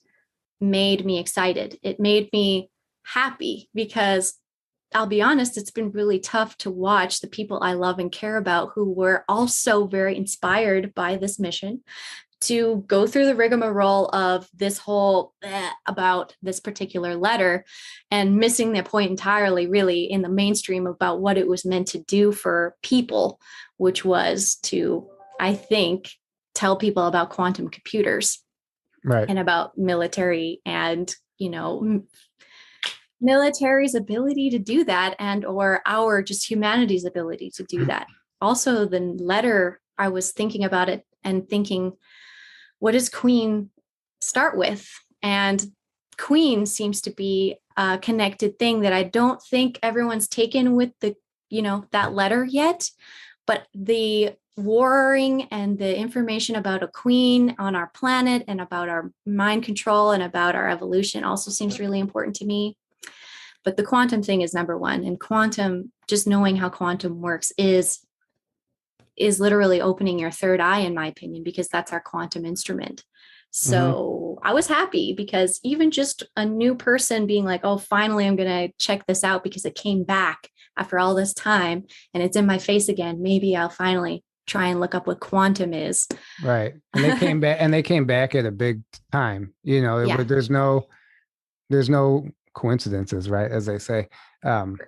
made me excited. It made me happy because I'll be honest, it's been really tough to watch the people I love and care about who were also very inspired by this mission to go through the rigmarole of this whole about this particular letter and missing the point entirely really in the mainstream about what it was meant to do for people, which was to, I think, tell people about quantum computers, right, and about military and, military's ability to do that and or our just humanity's ability to do that. Also, the letter, I was thinking about it and thinking, what does Queen start with? And Queen seems to be a connected thing that I don't think everyone's taken with the, that letter yet. But the warring and the information about a queen on our planet and about our mind control and about our evolution also seems really important to me. But the quantum thing is number one. And quantum, just knowing how quantum works is literally opening your third eye, in my opinion, because that's our quantum instrument. So I was happy because even just a new person being like, oh, finally, I'm going to check this out because it came back after all this time and it's in my face again. Maybe I'll finally try and look up what quantum is. Right. And they came back at a big time, Yeah. there's no coincidences, right? As they say. And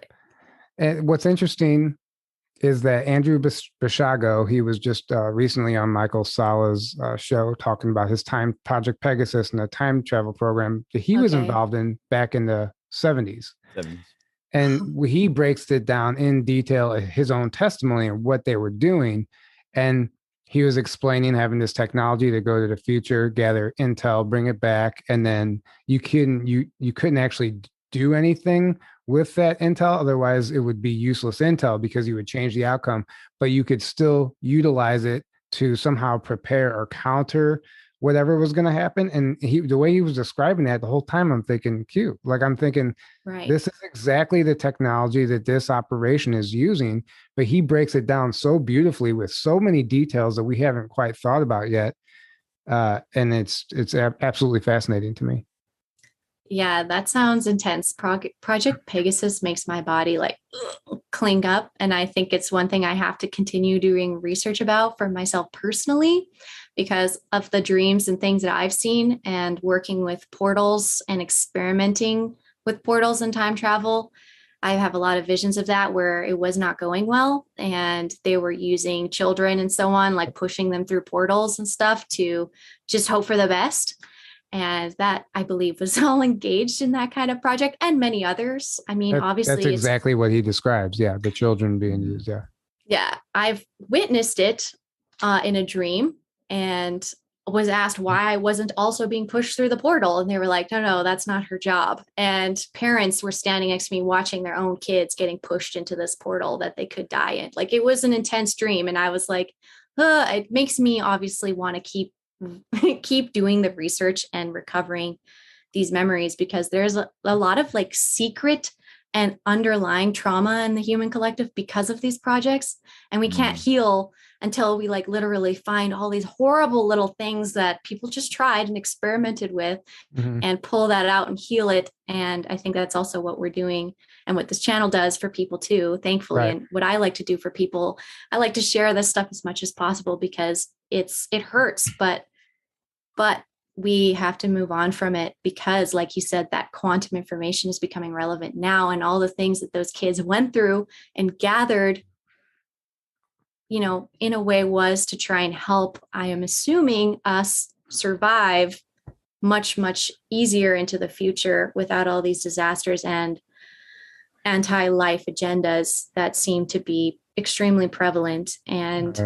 what's interesting is that Andrew Basiago, he was just recently on Michael Sala's show talking about his time Project Pegasus and the time travel program that he was involved in back in the 70s. And he breaks it down in detail, his own testimony and what they were doing. And he was explaining having this technology to go to the future, gather intel, bring it back, and then you couldn't actually do anything with that intel. Otherwise, it would be useless intel because you would change the outcome, but you could still utilize it to somehow prepare or counter whatever was going to happen. And the way he was describing that the whole time, I'm thinking, Q, like I'm thinking, right, this is exactly the technology that this operation is using, but he breaks it down so beautifully with so many details that we haven't quite thought about yet. And it's absolutely fascinating to me. Yeah, that sounds intense. Project Pegasus makes my body like cling up. And I think it's one thing I have to continue doing research about for myself personally, because of the dreams and things that I've seen and working with portals and experimenting with portals and time travel. I have a lot of visions of that where it was not going well and they were using children and so on, like pushing them through portals and stuff to just hope for the best. And that, I believe, was all engaged in that kind of project and many others. I mean, obviously, that's exactly what he describes. Yeah, the children being used. Yeah. Yeah, I've witnessed it in a dream and was asked why I wasn't also being pushed through the portal. And they were like, no, that's not her job. And parents were standing next to me watching their own kids getting pushed into this portal that they could die in. Like, it was an intense dream. And I was like, it makes me obviously want to keep doing the research and recovering these memories, because there's a lot of like secret and underlying trauma in the human collective because of these projects. And we can't heal until we like literally find all these horrible little things that people just tried and experimented with and pull that out and heal it. And I think that's also what we're doing and what this channel does for people too, thankfully. Right. And what I like to do for people, I like to share this stuff as much as possible because it hurts, but we have to move on from it because, like you said, that quantum information is becoming relevant now, and all the things that those kids went through and gathered, in a way was to try and help, I am assuming, us survive much, much easier into the future without all these disasters and anti-life agendas that seem to be extremely prevalent. And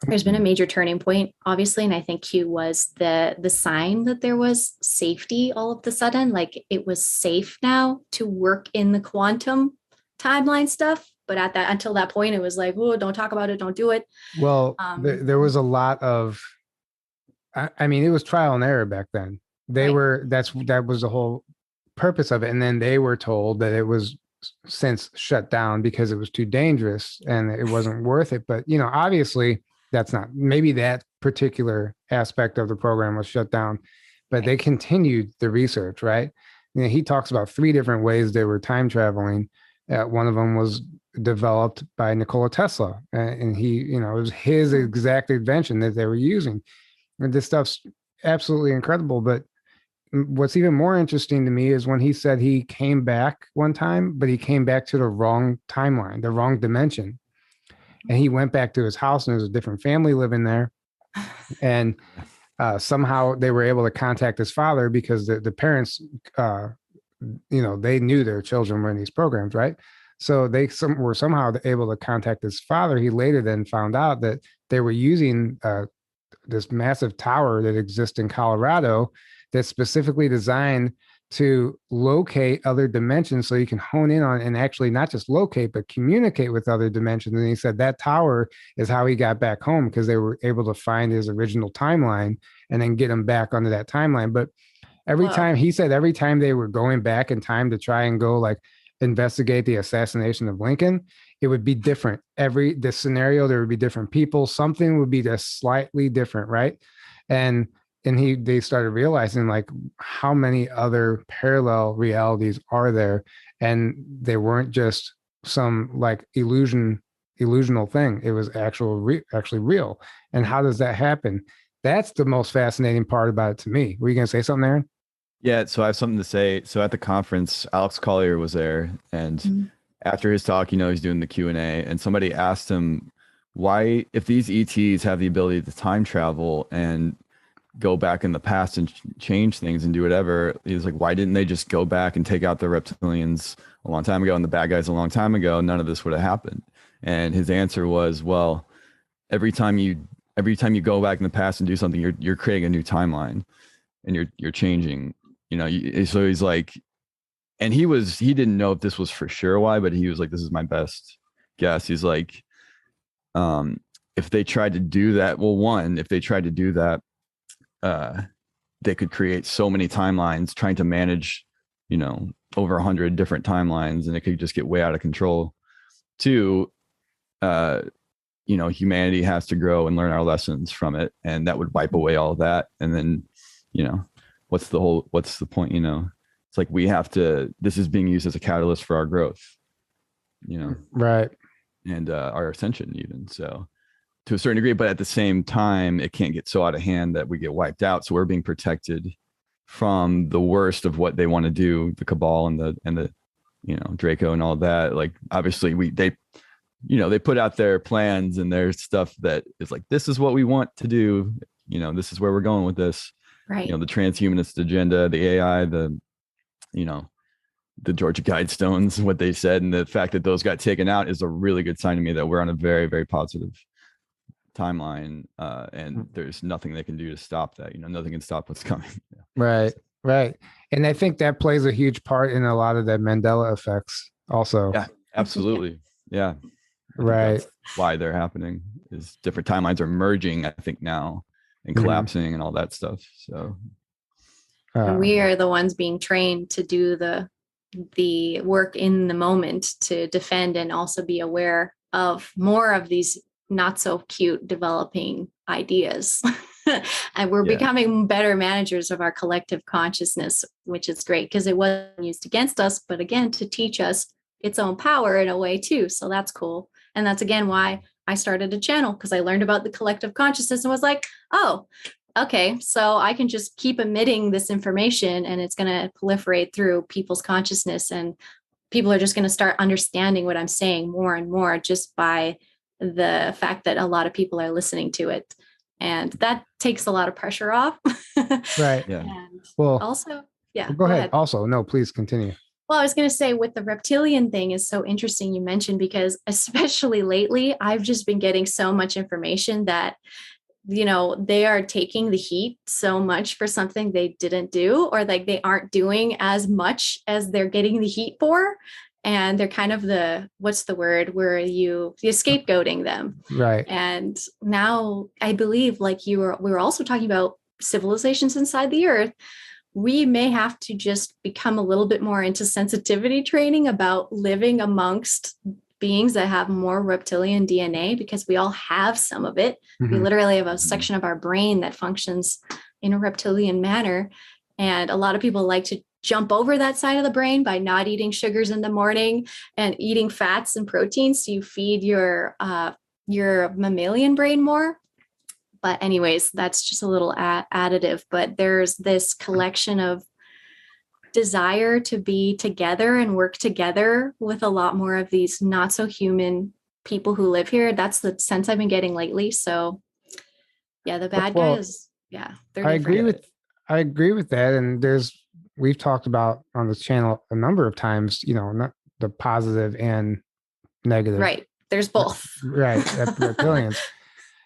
there's been a major turning point, obviously, and I think Q was the sign that there was safety all of the sudden. Like, it was safe now to work in the quantum timeline stuff. But until that point, it was like, oh, don't talk about it, don't do it. Well, there was a lot of, I mean, it was trial and error back then. That was the whole purpose of it. And then they were told that it was since shut down because it was too dangerous and it wasn't worth it. But, obviously, that's not, maybe that particular aspect of the program was shut down, but they continued the research, right? He talks about 3 different ways they were time traveling. One of them was developed by Nikola Tesla, and he, it was his exact invention that they were using. And this stuff's absolutely incredible. But what's even more interesting to me is when he said he came back one time, but he came back to the wrong timeline, the wrong dimension. And he went back to his house and there was a different family living there. And somehow they were able to contact his father because the parents, they knew their children were in these programs, right? So they were somehow able to contact his father. He later then found out that they were using this massive tower that exists in Colorado that's specifically designed to locate other dimensions so you can hone in on and actually not just locate, but communicate with other dimensions. And he said that tower is how he got back home because they were able to find his original timeline and then get him back onto that timeline. But every time he said, every time they were going back in time to try and go like investigate the assassination of Lincoln, it would be different. The scenario, there would be different people. Something would be just slightly different, right? And they started realizing like how many other parallel realities are there, and they weren't just some like illusional thing. It was actually real. And how does that happen? That's the most fascinating part about it to me. Were you going to say something, Aaron? Yeah, so I have something to say. So at the conference, Alex Collier was there, and after his talk, he's doing the Q&A, and somebody asked him why, if these ETs have the ability to time travel and go back in the past and change things and do whatever, he was like, why didn't they just go back and take out the reptilians a long time ago and the bad guys a long time ago? None of this would have happened. And his answer was, well, every time you go back in the past and do something, you're creating a new timeline, and you're changing. So he's like, and he didn't know if this was for sure why, but he was like, this is my best guess. He's like, if they tried to do that, if they tried to do that, they could create so many timelines trying to manage, over 100 different timelines, and it could just get way out of control. Two, humanity has to grow and learn our lessons from it, and that would wipe away all of that. And then, what's the point? It's like this is being used as a catalyst for our growth, right. And our ascension even. So to a certain degree, but at the same time, it can't get so out of hand that we get wiped out. So we're being protected from the worst of what they want to do, the cabal and the Draco and all that. Like, obviously they put out their plans and their stuff that is like, this is what we want to do. This is where we're going with this. Right. The transhumanist agenda, the AI, the Georgia Guidestones, what they said, and the fact that those got taken out is a really good sign to me that we're on a very, very positive timeline, and there's nothing they can do to stop that. Nothing can stop what's coming. Right. And I think that plays a huge part in a lot of the Mandela effects also. Yeah, absolutely. Yeah. Right. That's why they're happening, is different timelines are merging, I think, now, and collapsing and all that stuff. So and we are the ones being trained to do the work in the moment, to defend and also be aware of more of these not so cute developing ideas. And we're becoming better managers of our collective consciousness, which is great because it wasn't used against us, but again, to teach us its own power in a way too. So that's cool. And that's again why I started a channel, because I learned about the collective consciousness and was like, oh, okay, so I can just keep emitting this information and it's going to proliferate through people's consciousness, and people are just going to start understanding what I'm saying more and more just by the fact that a lot of people are listening to it. And that takes a lot of pressure off. Right. Yeah. And well, also, yeah. Go ahead. Also, no, please continue. Well, I was going to say with the reptilian thing is so interesting you mentioned, because especially lately, I've just been getting so much information that, they are taking the heat so much for something they didn't do, or like they aren't doing as much as they're getting the heat for. And they're kind of what's the word, where you're scapegoating them. Right. And now I believe, like we were also talking about civilizations inside the earth, we may have to just become a little bit more into sensitivity training about living amongst beings that have more reptilian DNA, because we all have some of it. We literally have a section of our brain that functions in a reptilian manner. And a lot of people like to jump over that side of the brain by not eating sugars in the morning and eating fats and proteins. So you feed your mammalian brain more. But anyways, that's just a little additive. But there's this collection of desire to be together and work together with a lot more of these not so human people who live here. That's the sense I've been getting lately. So yeah, the bad guys, yeah. I agree with that. And we've talked about on this channel a number of times, not the positive and negative. Right. There's both. Right. Reptilians.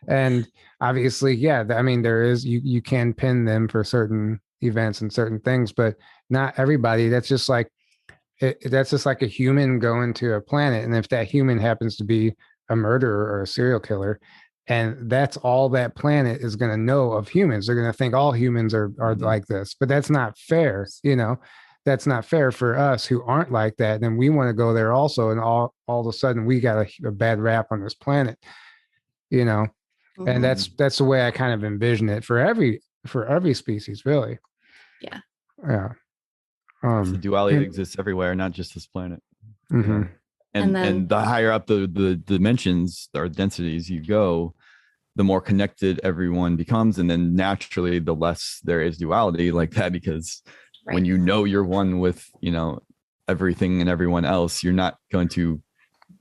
And obviously, yeah, I mean, there is, you can pin them for certain events and certain things, but not everybody. That's just like that's just like a human going to a planet, and if that human happens to be a murderer or a serial killer, and that's all that planet is going to know of humans, they're going to think all humans are like this. But that's not fair, you know. That's not fair for us who aren't like that. And we want to go there also, and all of a sudden we got a bad rap on this planet, you know. And that's the way I kind of envision it for every species, really. Yeah. Yeah. It's a duality that exists everywhere, not just this planet. Mm-hmm. And the higher up the dimensions or densities you go, the more connected everyone becomes. And then naturally, the less there is duality like that, because when you know you're one with, you know, everything and everyone else, you're not going to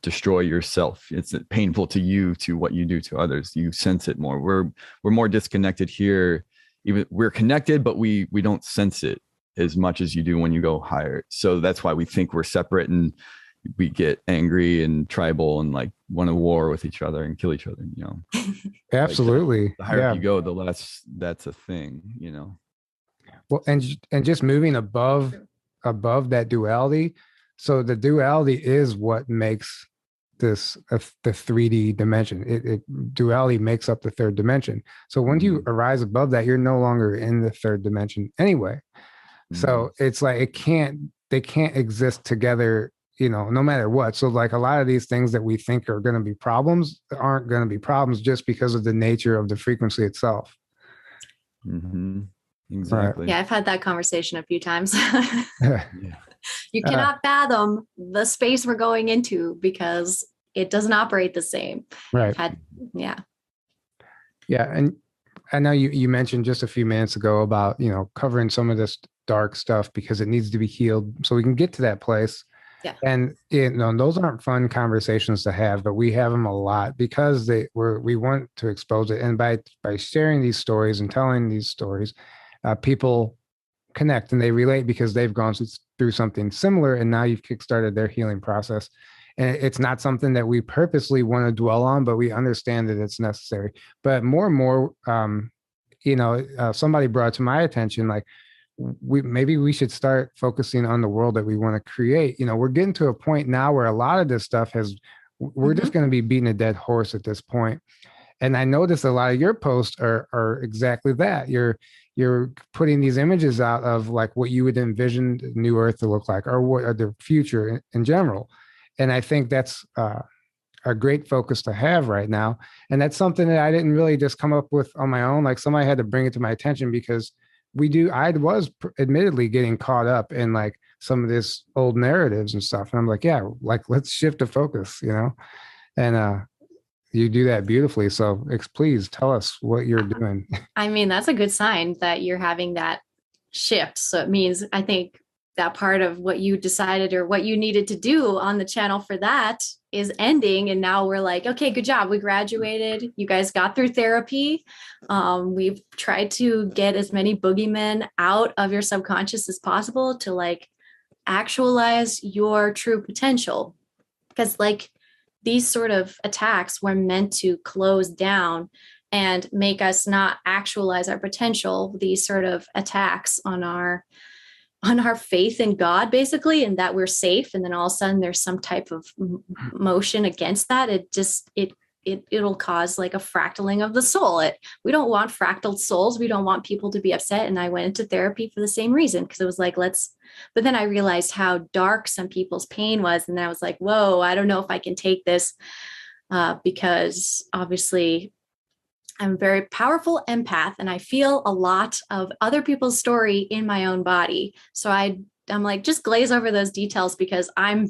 destroy yourself. It's painful to you, to what you do to others. You sense it more. We're more disconnected here. Even we're connected, but we don't sense it as much as you do when you go higher. So that's why we think we're separate, and we get angry and tribal and like want to war with each other and kill each other, you know. Absolutely. Like the higher you go, the less that's a thing, you know. Well, and just moving above that duality. So the duality is what makes this the 3D dimension. Duality makes up the third dimension. So once you arise above that, you're no longer in the third dimension anyway. So it's like they can't exist together, you know, no matter what. So like a lot of these things that we think are going to be problems aren't going to be problems just because of the nature of the frequency itself. Exactly. Right. Yeah, I've had that conversation a few times. You cannot fathom the space we're going into because it doesn't operate the same. Right. Yeah. And I know you mentioned just a few minutes ago about, you know, covering some of this dark stuff because it needs to be healed so we can get to that place. Yeah. And you know, those aren't fun conversations to have, but we have them a lot because we want to expose it. And by sharing these stories and telling these stories, people connect and they relate because they've gone through something similar, and now you've kickstarted their healing process. And it's not something that we purposely want to dwell on, but we understand that it's necessary. But more and more, you know, somebody brought to my attention, like, maybe we should start focusing on the world that we want to create. You know, we're getting to a point now where a lot of this stuff we're just going to be beating a dead horse at this point. And I noticed a lot of your posts are exactly that. You're putting these images out of like what you would envision New Earth to look like, or what are the future in general. And I think that's a great focus to have right now. And that's something that I didn't really just come up with on my own. Like somebody had to bring it to my attention because I was admittedly getting caught up in like some of this old narratives and stuff. And I'm like, yeah, like let's shift the focus, you know? And you do that beautifully. So please tell us what you're doing. I mean, that's a good sign that you're having that shift. So it means, I think, that part of what you decided or what you needed to do on the channel for that is ending. And now we're like, okay, good job. We graduated. You guys got through therapy. We've tried to get as many boogeymen out of your subconscious as possible to like actualize your true potential. Because like these sort of attacks were meant to close down and make us not actualize our potential. These sort of attacks on our faith in God, basically, and that we're safe. And then all of a sudden there's some type of motion against that. It'll cause like a fractaling of the soul. We don't want fractal souls. We don't want people to be upset. And I went into therapy for the same reason, because it was like, but then I realized how dark some people's pain was. And I was like, whoa, I don't know if I can take this because obviously I'm a very powerful empath and I feel a lot of other people's story in my own body. So I'm like, just glaze over those details because I'm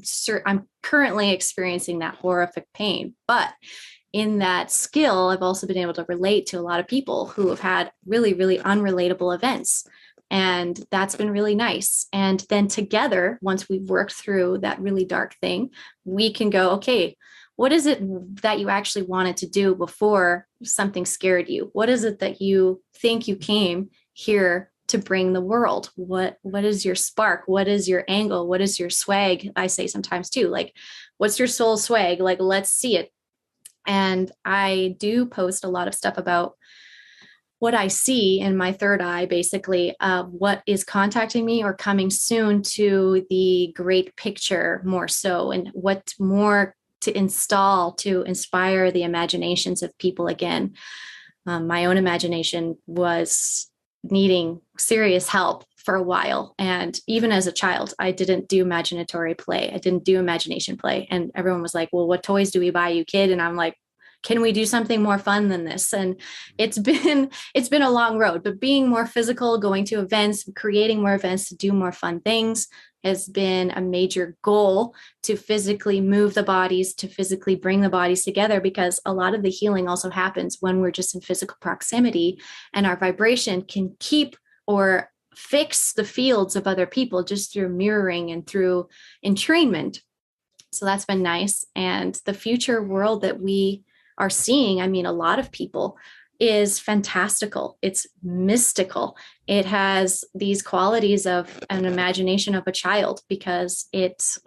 currently experiencing that horrific pain. But in that skill, I've also been able to relate to a lot of people who have had really, really unrelatable events. And that's been really nice. And then together, once we've worked through that really dark thing, we can go, okay, what is it that you actually wanted to do before something scared you? What is it that you think you came here to bring the world? What is your spark? What is your angle? What is your swag? I say sometimes too, like, what's your soul swag? Like, let's see it. And I do post a lot of stuff about what I see in my third eye, basically, what is contacting me or coming soon to the great picture more so, and what more to install to inspire the imaginations of people again. My own imagination was needing serious help for a while. And even as a child, I didn't do imaginatory play. I didn't do imagination play. And everyone was like, well, what toys do we buy you, kid? And I'm like, can we do something more fun than this? And it's been a long road, but being more physical, going to events, creating more events to do more fun things has been a major goal, to physically move the bodies, to physically bring the bodies together, because a lot of the healing also happens when we're just in physical proximity, and our vibration can keep or fix the fields of other people just through mirroring and through entrainment. So that's been nice. And the future world that we are seeing, I mean, a lot of people, is fantastical. It's mystical. It has these qualities of an imagination of a child, because it's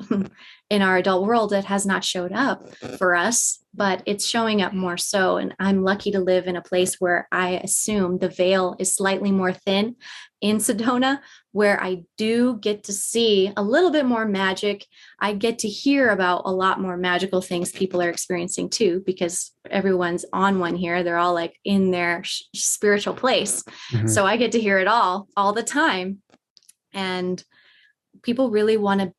in our adult world, it has not showed up for us, but it's showing up more so. And I'm lucky to live in a place where I assume the veil is slightly more thin in Sedona, where I do get to see a little bit more magic. I get to hear about a lot more magical things people are experiencing too, because everyone's on one here. They're all like in their spiritual place. Mm-hmm. So I get to hear it all the time. And people really want to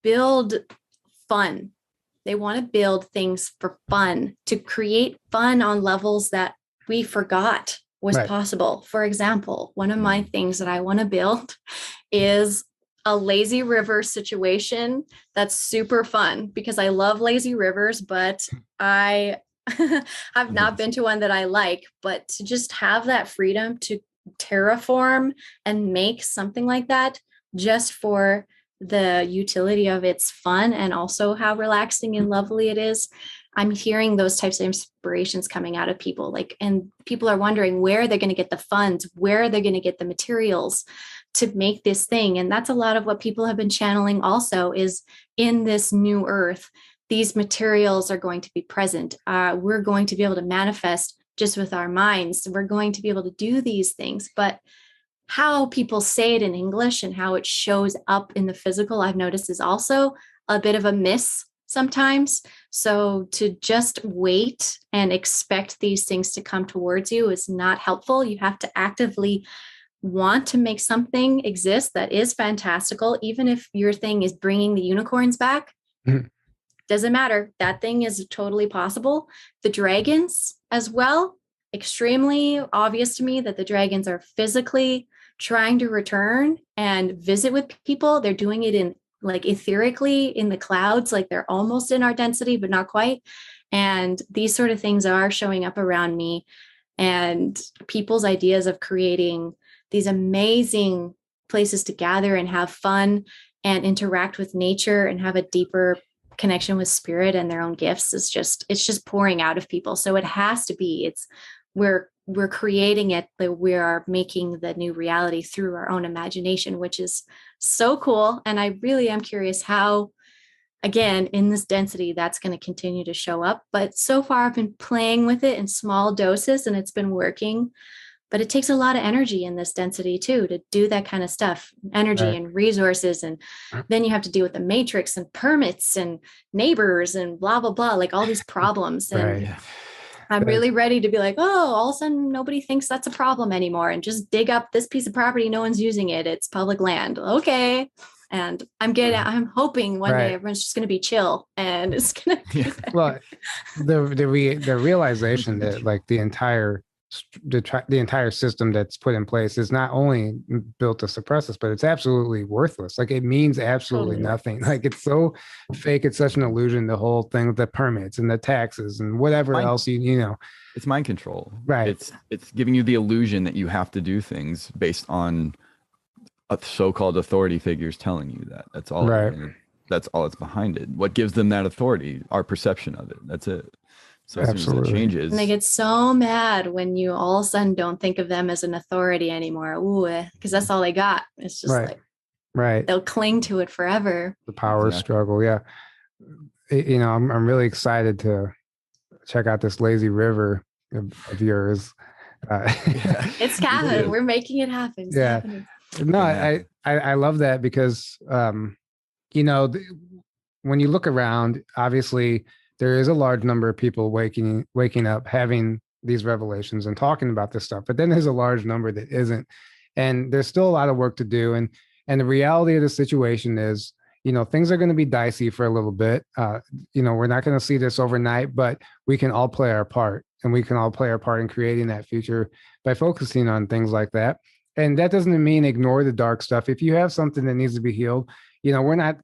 build fun. They want to build things for fun, to create fun on levels that we forgot was possible. For example, one of my things that I want to build is a lazy river situation that's super fun, because I love lazy rivers, but I have not been to one that I like. But to just have that freedom to terraform and make something like that, just for the utility of its fun and also how relaxing and lovely it is. I'm hearing those types of inspirations coming out of people, like, and people are wondering where they're going to get the funds, where they're going to get the materials to make this thing. And that's a lot of what people have been channeling also, is in this new earth, these materials are going to be present. We're going to be able to manifest just with our minds. We're going to be able to do these things, but how people say it in English and how it shows up in the physical, I've noticed, is also a bit of a miss sometimes. So to just wait and expect these things to come towards you is not helpful. You have to actively want to make something exist that is fantastical, even if your thing is bringing the unicorns back. Mm-hmm. Doesn't matter. That thing is totally possible. The dragons as well. Extremely obvious to me that the dragons are physically trying to return and visit with people. They're doing it in like etherically in the clouds, like they're almost in our density, but not quite. And these sort of things are showing up around me, and people's ideas of creating these amazing places to gather and have fun and interact with nature and have a deeper connection with spirit and their own gifts is just, it's just pouring out of people. So it has to be, we're creating it, that we are making the new reality through our own imagination, which is so cool. And I really am curious how, again, in this density, that's going to continue to show up. But so far I've been playing with it in small doses and it's been working, but it takes a lot of energy in this density too, to do that kind of stuff, energy and resources. And then you have to deal with the matrix and permits and neighbors and blah, blah, blah, like all these problems. And I'm really ready to be like, oh, all of a sudden nobody thinks that's a problem anymore, and just dig up this piece of property. No one's using it. It's public land. Okay. And I'm hoping one day everyone's just going to be chill and it's going to be well, the realization that like the entire system that's put in place is not only built to suppress us, but it's absolutely worthless. Like it means absolutely nothing. Like it's so fake. It's such an illusion. The whole thing with the permits and the taxes and whatever else, you know, it's mind control, right? It's giving you the illusion that you have to do things based on a so-called authority figures telling you that. That's all. That's all that's behind it. What gives them that authority? Our perception of it. That's it. So as soon as that changes, and they get so mad when you all of a sudden don't think of them as an authority anymore. Ooh, because that's all they got. It's just they'll cling to it forever. The power struggle. Yeah. You know, I'm really excited to check out this lazy river of yours. It's happening. We're making it happen. It's happening. No, I love that because, you know, when you look around, obviously there is a large number of people waking up, having these revelations and talking about this stuff, but then there's a large number that isn't, and there's still a lot of work to do. And the reality of the situation is, you know, things are going to be dicey for a little bit. You know, we're not going to see this overnight, but we can all play our part, and we can all play our part in creating that future by focusing on things like that. And that doesn't mean ignore the dark stuff. If you have something that needs to be healed, you know, we're not,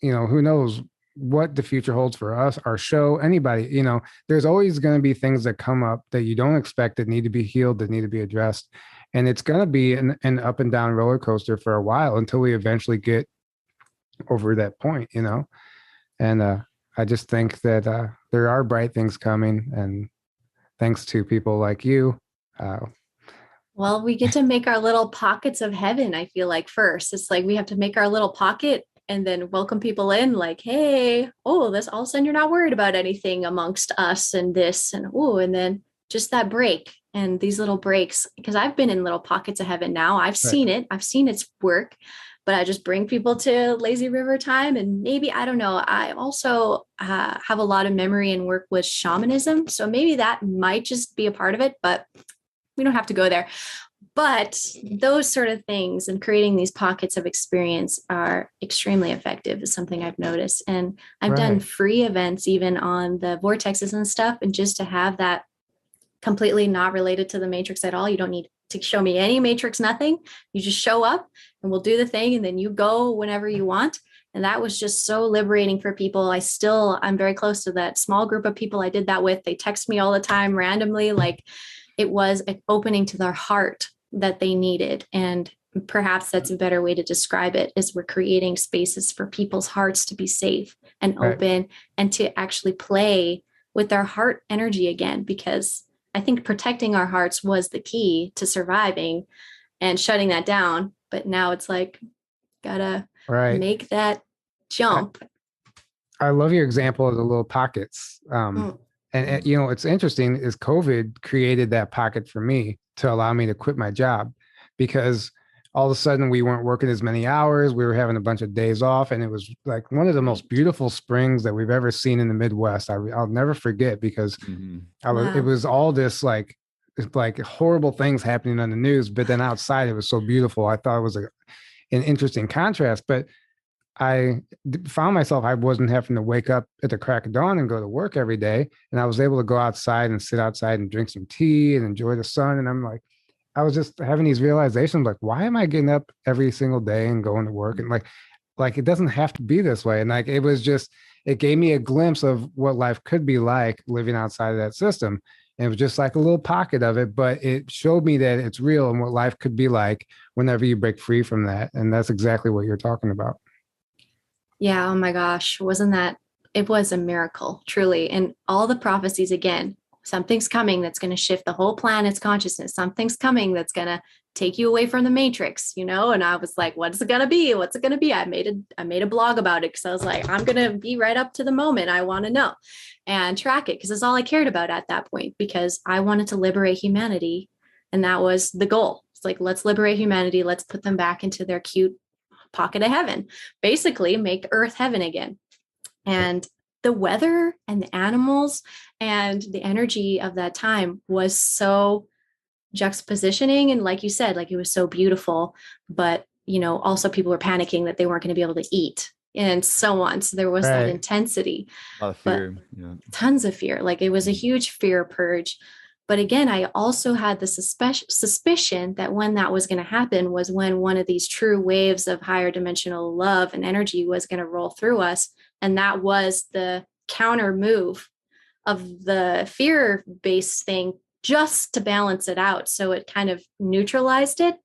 you know, who knows what the future holds for us, our show, anybody, you know, there's always going to be things that come up that you don't expect, that need to be healed, that need to be addressed. And it's going to be an up and down roller coaster for a while until we eventually get over that point, you know? And I just think that there are bright things coming. And thanks to people like you. Well, we get to make our little pockets of heaven, I feel like, first. It's like we have to make our little pocket and then welcome people in like, hey, oh, this all of a sudden you're not worried about anything amongst us and this and oh, and then just that break and these little breaks, because I've been in little pockets of heaven now. I've seen it. I've seen its work, but I just bring people to lazy river time. And maybe, I don't know, I also have a lot of memory and work with shamanism. So maybe that might just be a part of it, but we don't have to go there. But those sort of things and creating these pockets of experience are extremely effective is something I've noticed. And I've done free events even on the vortexes and stuff. And just to have that completely not related to the matrix at all. You don't need to show me any matrix, nothing. You just show up and we'll do the thing. And then you go whenever you want. And that was just so liberating for people. I'm very close to that small group of people I did that with. They text me all the time randomly. Like it was an opening to their heart that they needed. And perhaps that's a better way to describe it, is we're creating spaces for people's hearts to be safe and open and to actually play with their heart energy again, because I think protecting our hearts was the key to surviving and shutting that down. But now it's like, gotta make that jump. I love your example of the little pockets. And you know, it's interesting is COVID created that pocket for me to allow me to quit my job, because all of a sudden we weren't working as many hours. We were having a bunch of days off, and it was like one of the most beautiful springs that we've ever seen in the Midwest. I'll never forget, because it was all this like horrible things happening on the news, but then outside it was so beautiful. I thought it was an interesting contrast, but I found myself, I wasn't having to wake up at the crack of dawn and go to work every day. And I was able to go outside and sit outside and drink some tea and enjoy the sun. And I'm like, I was just having these realizations, like, why am I getting up every single day and going to work? And like, it doesn't have to be this way. And like, it gave me a glimpse of what life could be like living outside of that system. And it was just like a little pocket of it, but it showed me that it's real and what life could be like whenever you break free from that. And that's exactly what you're talking about. Yeah. Oh my gosh. It was a miracle, truly. And all the prophecies, again, something's coming that's going to shift the whole planet's consciousness. Something's coming that's going to take you away from the matrix, you know? And I was like, what's it going to be? What's it going to be? I made a blog about it because I was like, I'm going to be right up to the moment. I want to know and track it, because it's all I cared about at that point, because I wanted to liberate humanity. And that was the goal. It's like, let's liberate humanity. Let's put them back into their cute pocket of heaven, basically make Earth heaven again. And the weather and the animals and the energy of that time was so juxtapositioning. And like you said, like it was so beautiful, but you know, also people were panicking that they weren't going to be able to eat and so on. So there was that intensity, a lot of fear, tons of fear. Like it was a huge fear purge. But again, I also had the suspicion that when that was going to happen was when one of these true waves of higher dimensional love and energy was going to roll through us. And that was the counter move of the fear-based thing, just to balance it out. So it kind of neutralized it.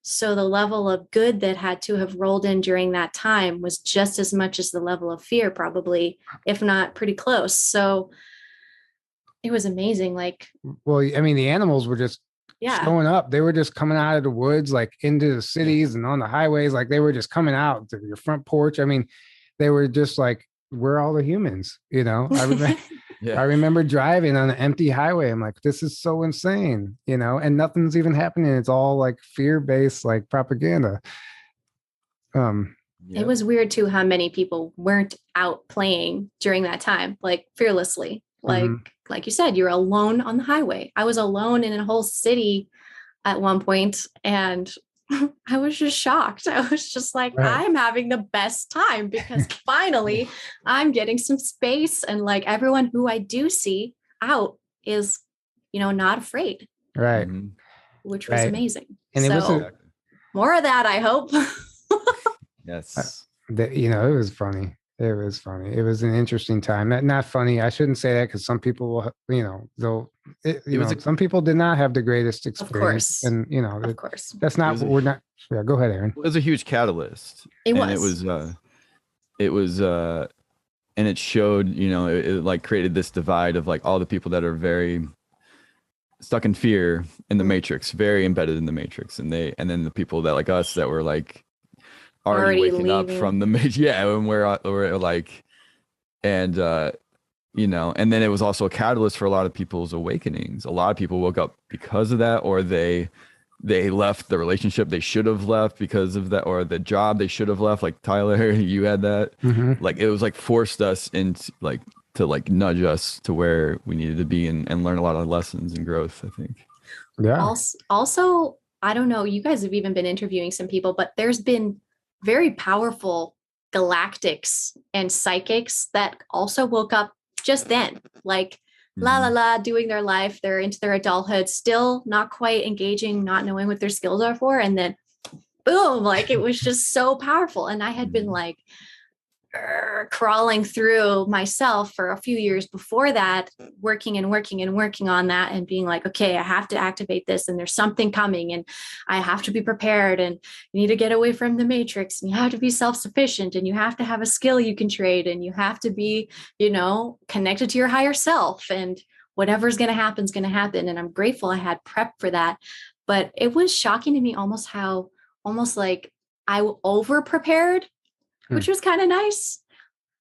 So the level of good that had to have rolled in during that time was just as much as the level of fear, probably, if not pretty close. So it was amazing. Like, well, I mean, the animals were just showing up. They were just coming out of the woods, like into the cities and on the highways. Like they were just coming out to your front porch. I mean, they were just like, we're all the humans, you know. I remember, Yeah. I remember driving on an empty highway. I'm like, this is so insane, and nothing's even happening. It's all like fear-based, like propaganda. It was weird too how many people weren't out playing during that time, like fearlessly. Like you said, you're alone on the highway. I was alone in a whole city at one point, and I was just shocked. I was just like, Right. I'm having the best time because finally I'm getting some space, and like everyone who I do see out is, not afraid. Right. Which was amazing. And so it was more of that, I hope. Yes. it was funny. It was funny. It was an interesting time. Not funny. I shouldn't say that because some people will, some people did not have the greatest experience. Of course. And, of course. that's not what we're not. Yeah, go ahead, Aaron. It was a huge catalyst. It was, and it showed, it like created this divide of like all the people that are very stuck in fear in the matrix, very embedded in the matrix. And then the people that like us that were like, already waking up from the and we're like, and and then it was also a catalyst for a lot of people's awakenings. A lot of people woke up because of that, or they left the relationship they should have left because of that, or the job they should have left, like Tyler, you had that. Like it was like forced us into like to like nudge us to where we needed to be and learn a lot of lessons and growth, I think. Yeah. Also, I don't know, you guys have even been interviewing some people, but there's been very powerful galactics and psychics that also woke up just then, like doing their life. They're into their adulthood, still not quite engaging, not knowing what their skills are for. And then boom, like it was just so powerful. And I had been like crawling through myself for a few years before that, working on that and being like, okay, I have to activate this and there's something coming and I have to be prepared, and you need to get away from the matrix, and you have to be self-sufficient, and you have to have a skill you can trade, and you have to be, connected to your higher self, and whatever's going to happen is going to happen. And I'm grateful I had prep for that. But it was shocking to me almost like I over prepared, which was kind of nice,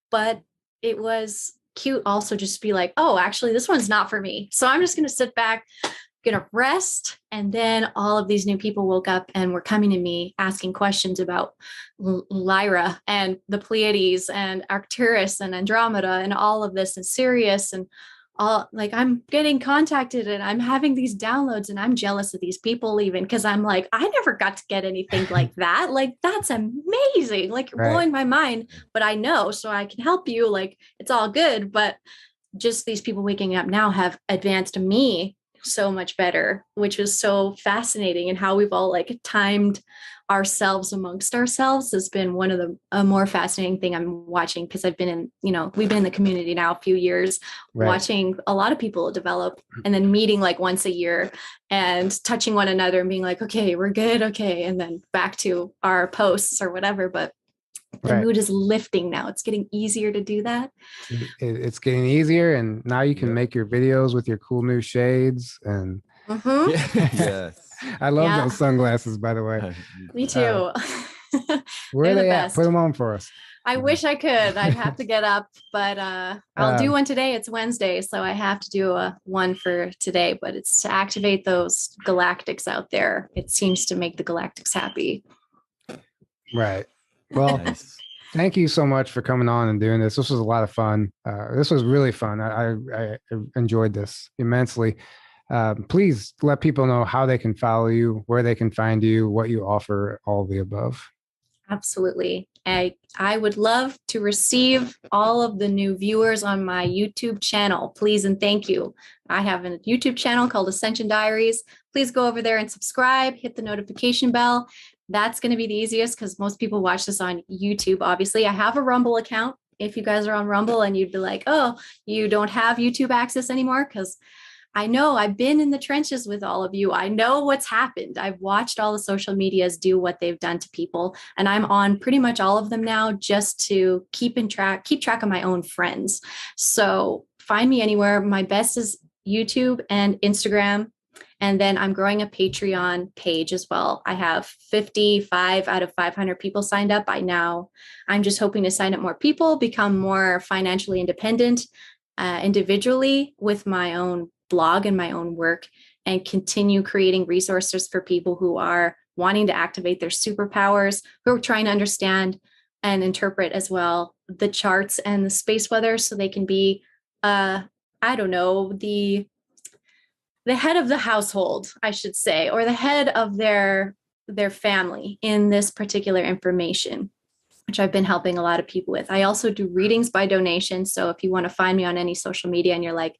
but it was cute also just be like, oh, actually, this one's not for me. So I'm just going to sit back, going to rest. And then all of these new people woke up and were coming to me asking questions about Lyra and the Pleiades and Arcturus and Andromeda and all of this, and Sirius, and all, like, I'm getting contacted and I'm having these downloads, and I'm jealous of these people even because I'm like, I never got to get anything like that. Like, that's amazing. Like, you're blowing my mind, but I know, so I can help you. Like, it's all good. But just these people waking up now have advanced me so much better, which was so fascinating. And how we've all like timed ourselves amongst ourselves has been one of the more fascinating thing I'm watching, because I've been in, we've been in the community now a few years, watching a lot of people develop, and then meeting like once a year and touching one another and being like, okay, we're good. Okay. And then back to our posts or whatever. But the mood is lifting now. It's getting easier to do that. It's getting easier. And now you can make your videos with your cool new shades. And yes. I love those sunglasses, by the way. Me too. Where are they at? Put them on for us. I wish I could. I'd have to get up, but I'll do one today. It's Wednesday, so I have to do one for today, but it's to activate those galactics out there. It seems to make the galactics happy. Right. Well, thank you so much for coming on and doing this. This was a lot of fun. This was really fun. I enjoyed this immensely. Please let people know how they can follow you, where they can find you, what you offer, all of the above. Absolutely. I would love to receive all of the new viewers on my YouTube channel. Please and thank you. I have a YouTube channel called Ascension Diaries. Please go over there and subscribe, hit the notification bell. That's going to be the easiest because most people watch this on YouTube. Obviously, I have a Rumble account. If you guys are on Rumble and you'd be like, oh, you don't have YouTube access anymore, because I know I've been in the trenches with all of you. I know what's happened. I've watched all the social medias do what they've done to people, and I'm on pretty much all of them now just to keep track of my own friends. So find me anywhere. My best is YouTube and Instagram. And then I'm growing a Patreon page as well. I have 55 out of 500 people signed up by now. I'm just hoping to sign up more people, become more financially independent, individually with my own blog and my own work, and continue creating resources for people who are wanting to activate their superpowers, who are trying to understand and interpret as well the charts and the space weather, so they can be, I don't know, the head of the household, I should say, or the head of their family in this particular information, which I've been helping a lot of people with. I also do readings by donation. So if you want to find me on any social media and you're like,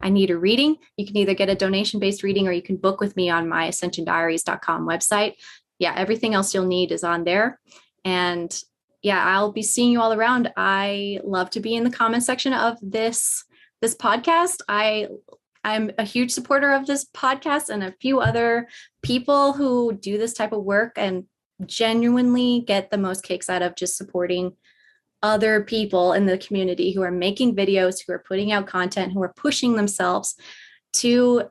I need a reading, you can either get a donation-based reading or you can book with me on my ascensiondiaries.com website. Yeah, everything else you'll need is on there. And yeah, I'll be seeing you all around. I love to be in the comment section of this podcast. I'm a huge supporter of this podcast and a few other people who do this type of work and genuinely get the most kicks out of just supporting other people in the community who are making videos, who are putting out content, who are pushing themselves to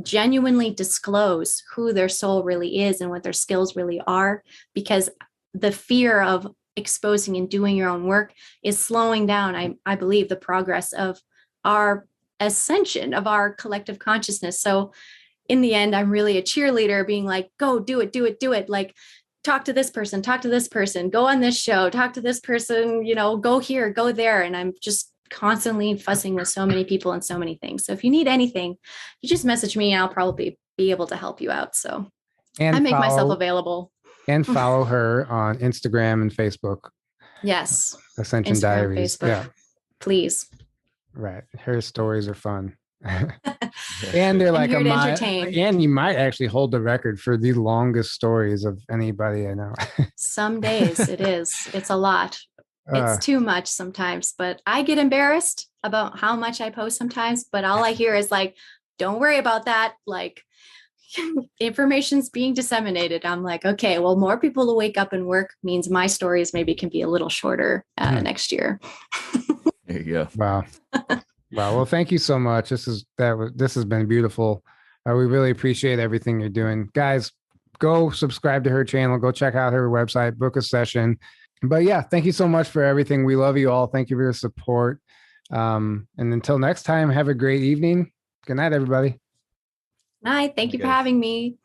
genuinely disclose who their soul really is and what their skills really are, because the fear of exposing and doing your own work is slowing down, I believe, the progress of our ascension, of our collective consciousness. So in the end, I'm really a cheerleader, being like, go do it, do it, do it. Like, talk to this person, go on this show, talk to this person, go here, go there. And I'm just constantly fussing with so many people and so many things. So if you need anything, you just message me and I'll probably be able to help you out. So I make myself available. And follow her on Instagram and Facebook. Yes. Ascension Instagram, Diaries. Facebook. Yeah. Please. Right. Her stories are fun. And they're like and you might actually hold the record for the longest stories of anybody I know. Some days it is. It's a lot. It's too much sometimes, but I get embarrassed about how much I post sometimes, but all I hear is like, don't worry about that. Like, information's being disseminated. I'm like, okay, well, more people to wake up and work means my stories maybe can be a little shorter next year. There you go. Wow. Well, thank you so much. This has been beautiful. We really appreciate everything you're doing. Guys, go subscribe to her channel. Go check out her website, book a session. But yeah, thank you so much for everything. We love you all. Thank you for your support. And until next time, have a great evening. Good night, everybody. Night. Thank you for having me.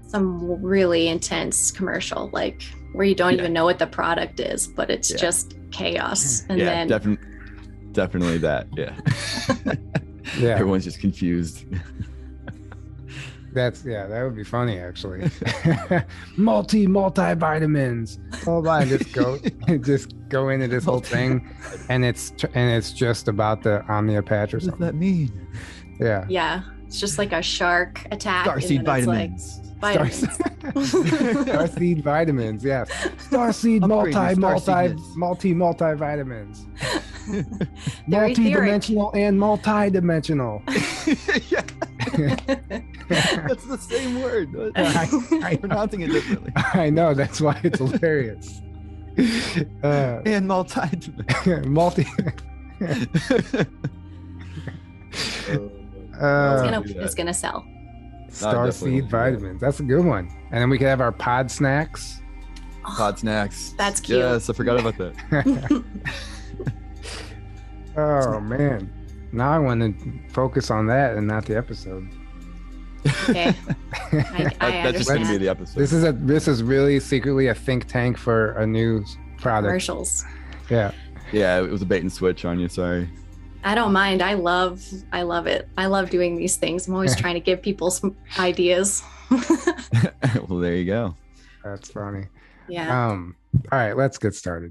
Some really intense commercial, like where you don't even know what the product is, but it's just chaos. And then definitely that. Yeah. Yeah. Everyone's just confused. That would be funny actually. multivitamins. Just go into this whole thing, and it's just about the Omnia patch or something. What does that mean? Yeah. Yeah. It's just like a shark attack. Starseed vitamins. Starseed vitamins, yes. Starseed multivitamins. Multi-dimensional and multi-dimensional. That's the same word. I'm pronouncing it differently. I know, that's why it's hilarious. And multi. It's gonna sell. Starseed vitamins. That's a good one. And then we could have our pod snacks. Pod snacks. That's cute. Yes, I forgot about that. Oh man. Now I want to focus on that and not the episode. Okay. That's just going to be the episode. This is really secretly a think tank for a new product. Commercials. Yeah. Yeah, it was a bait and switch on you. Sorry. I don't mind. I love it. I love doing these things. I'm always trying to give people some ideas. Well, there you go. That's funny. Yeah. All right, let's get started.